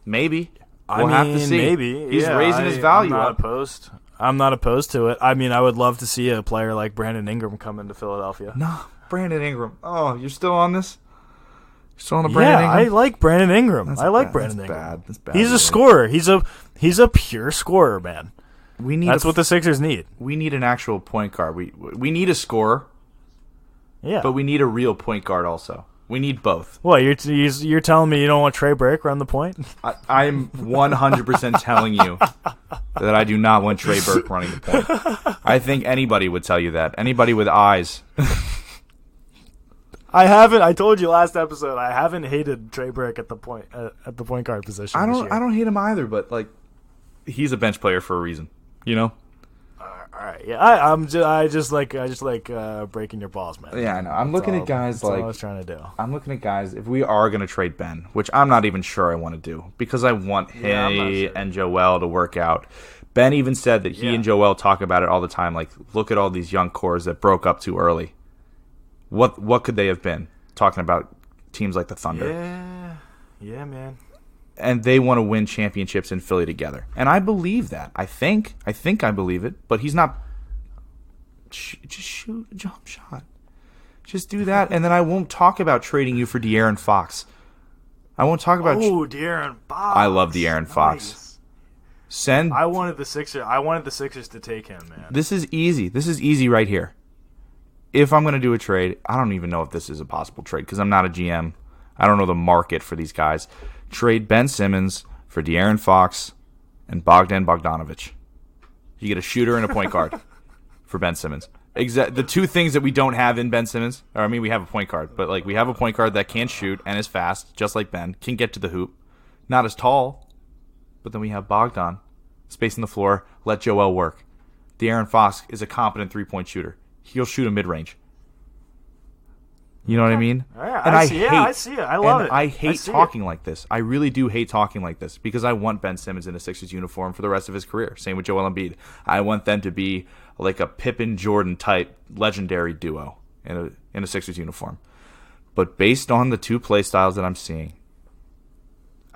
S2: Maybe. We'll have to see.
S1: Maybe.
S2: He's raising his value up.
S1: I'm not opposed to it. I mean, I would love to see a player like Brandon Ingram come into Philadelphia.
S2: No, Brandon Ingram. Oh, you're still on this? Still on the Brandon Ingram?
S1: I like Brandon Ingram. Brandon Ingram. That's bad. He's a scorer. He's a pure scorer, man. That's what the Sixers need.
S2: We need an actual point guard. We need a scorer.
S1: Yeah. But
S2: we need a real point guard also. We need both.
S1: What, you're telling me you don't want Trey Burke around the point?
S2: I'm 100% telling you that I do not want Trey Burke running the point. I think anybody would tell you that. Anybody with eyes.
S1: I told you last episode, I haven't hated Trey Burke at the point guard position.
S2: I don't hate him either, but like, he's a bench player for a reason,
S1: All right, yeah, I just like breaking your balls, man.
S2: Yeah, I know. I'm looking at guys
S1: that's all I was trying to do.
S2: I'm looking at guys. If we are going to trade Ben, which I'm not even sure I want to do, because I want him and Joel to work out. Ben even said that he and Joel talk about it all the time. Like, look at all these young cores that broke up too early. What could they have been? Talking about teams like the Thunder.
S1: Yeah, man.
S2: and they want to win championships in Philly together. And I believe that. I think I believe it. But he's not. Just shoot a jump shot. Just do that, and then I won't talk about trading you for De'Aaron Fox. I won't talk about.
S1: Oh, De'Aaron Fox.
S2: I love De'Aaron Fox.
S1: I wanted the Sixers to take him, man.
S2: This is easy. This is easy right here. If I'm going to do a trade, I don't even know if this is a possible trade because I'm not a GM. I don't know the market for these guys. Trade Ben Simmons for De'Aaron Fox and Bogdan Bogdanovic. You get a shooter and a point guard for Ben Simmons. The two things that we don't have in Ben Simmons, we have a point guard, but like we have a point guard that can shoot and is fast, just like Ben, can get to the hoop, not as tall, but then we have Bogdan, spacing the floor, let Joel work. De'Aaron Fox is a competent three-point shooter. He'll shoot a mid-range. You know what I mean?
S1: Yeah, I see it. I love it.
S2: I hate talking like this. I really do hate talking like this because I want Ben Simmons in a Sixers uniform for the rest of his career. Same with Joel Embiid. I want them to be like a Pippen Jordan type legendary duo in a Sixers uniform. But based on the two play styles that I'm seeing,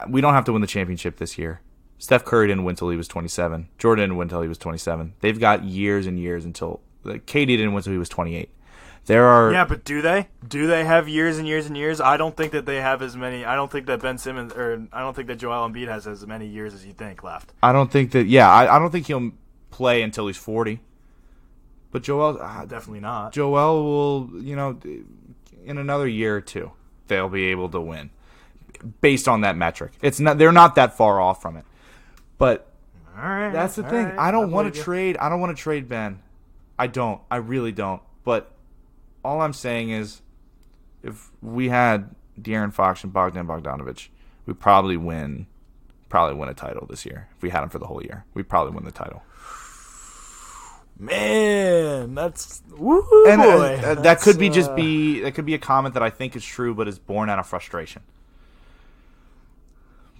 S2: we don't have to win the championship this year. Steph Curry didn't win until he was 27. Jordan didn't win until he was 27. They've got years and years until KD didn't win until he was 28.
S1: But do they? Do they have years and years and years? I don't think that they have as many. I don't think that Ben Simmons I don't think that Joel Embiid has as many years as you think left.
S2: I don't think that. Yeah, I don't think he'll play until he's 40. But Joel,
S1: definitely not.
S2: Joel will, in another year or two, they'll be able to win based on that metric. It's not. They're not that far off from it. But
S1: all right,
S2: that's the thing. Right. I don't want to trade. I don't want to trade Ben. I don't. I really don't. But all I'm saying is, if we had De'Aaron Fox and Bogdan Bogdanovic, we'd probably win a title this year. If we had him for the whole year, we'd probably win the title.
S1: Man, that's
S2: that could be a comment that I think is true, but is born out of frustration.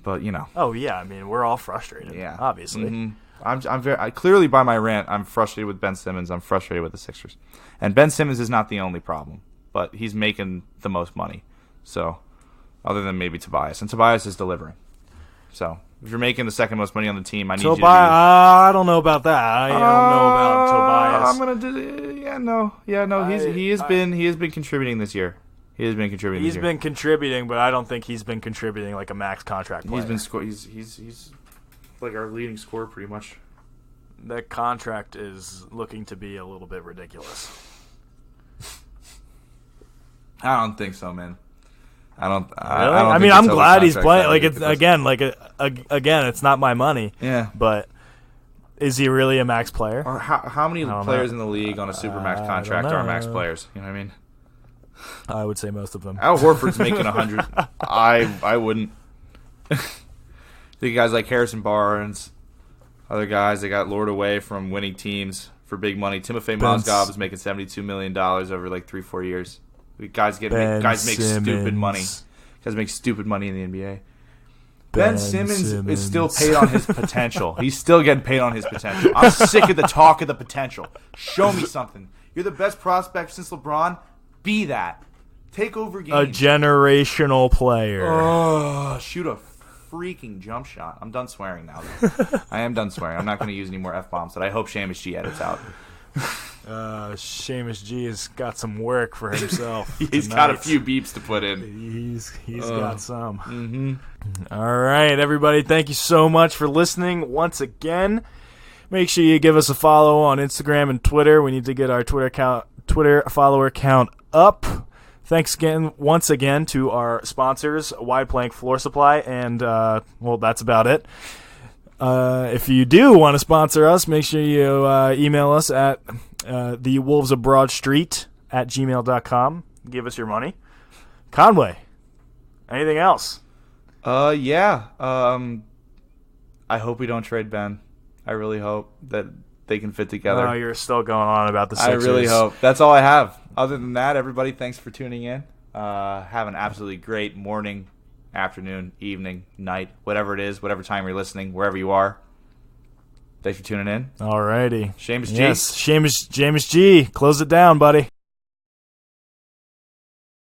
S2: But
S1: Oh yeah, I mean we're all frustrated. Yeah, obviously.
S2: Mm-hmm. I'm very clearly by my rant. I'm frustrated with Ben Simmons. I'm frustrated with the Sixers, and Ben Simmons is not the only problem, but he's making the most money. So, other than maybe Tobias, and Tobias is delivering. So, if you're making the second most money on the team, I need you to be...
S1: I don't know about that. I don't know about Tobias.
S2: I'm gonna do. He has been contributing this year. He's been
S1: contributing, but I don't think he's been contributing like a max contract player.
S2: He's like our leading scorer pretty much.
S1: That contract is looking to be a little bit ridiculous.
S2: I don't think so, man. I don't.
S1: I'm glad he's playing. Like it's again, it's not my money.
S2: Yeah,
S1: but is he really a max player?
S2: Or how many players in the league on a supermax contract are max players? You know what I mean?
S1: I would say most of them.
S2: Al Horford's making 100. I wouldn't. The guys like Harrison Barnes, other guys they got lured away from winning teams for big money. Timofey Mozgov is making $72 million over like 3-4 years. Guys make stupid money. Guys make stupid money in the NBA. Ben Simmons is still paid on his potential. He's still getting paid on his potential. I'm sick of the talk of the potential. Show me something. You're the best prospect since LeBron. Be that. Take over games.
S1: A generational player.
S2: Oh, shoot a freaking jump shot. I'm done swearing now, though. I am done swearing. I'm not going to use any more F-bombs that I hope Seamus G edits out.
S1: Seamus G has got some work for himself.
S2: He's got a few beeps to put in.
S1: He's got some.
S2: Mm-hmm.
S1: All right, everybody. Thank you so much for listening once again. Make sure you give us a follow on Instagram and Twitter. We need to get our Twitter follower count up. Thanks again, once again, to our sponsors, Wide Plank Floor Supply, and that's about it. If you do want to sponsor us, make sure you email us at thewolvesofbroadstreet@gmail.com. Give us your money. Conway, anything else?
S2: Yeah. I hope we don't trade Ben. I really hope that they can fit together.
S1: Oh, you're still going on about the Sixers.
S2: I really hope. That's all I have. Other than that, everybody, thanks for tuning in. Have an absolutely great morning, afternoon, evening, night, whatever it is, whatever time you're listening, wherever you are. Thanks for tuning in.
S1: All righty.
S2: Seamus G.
S1: Yes, Seamus G. Close it down, buddy.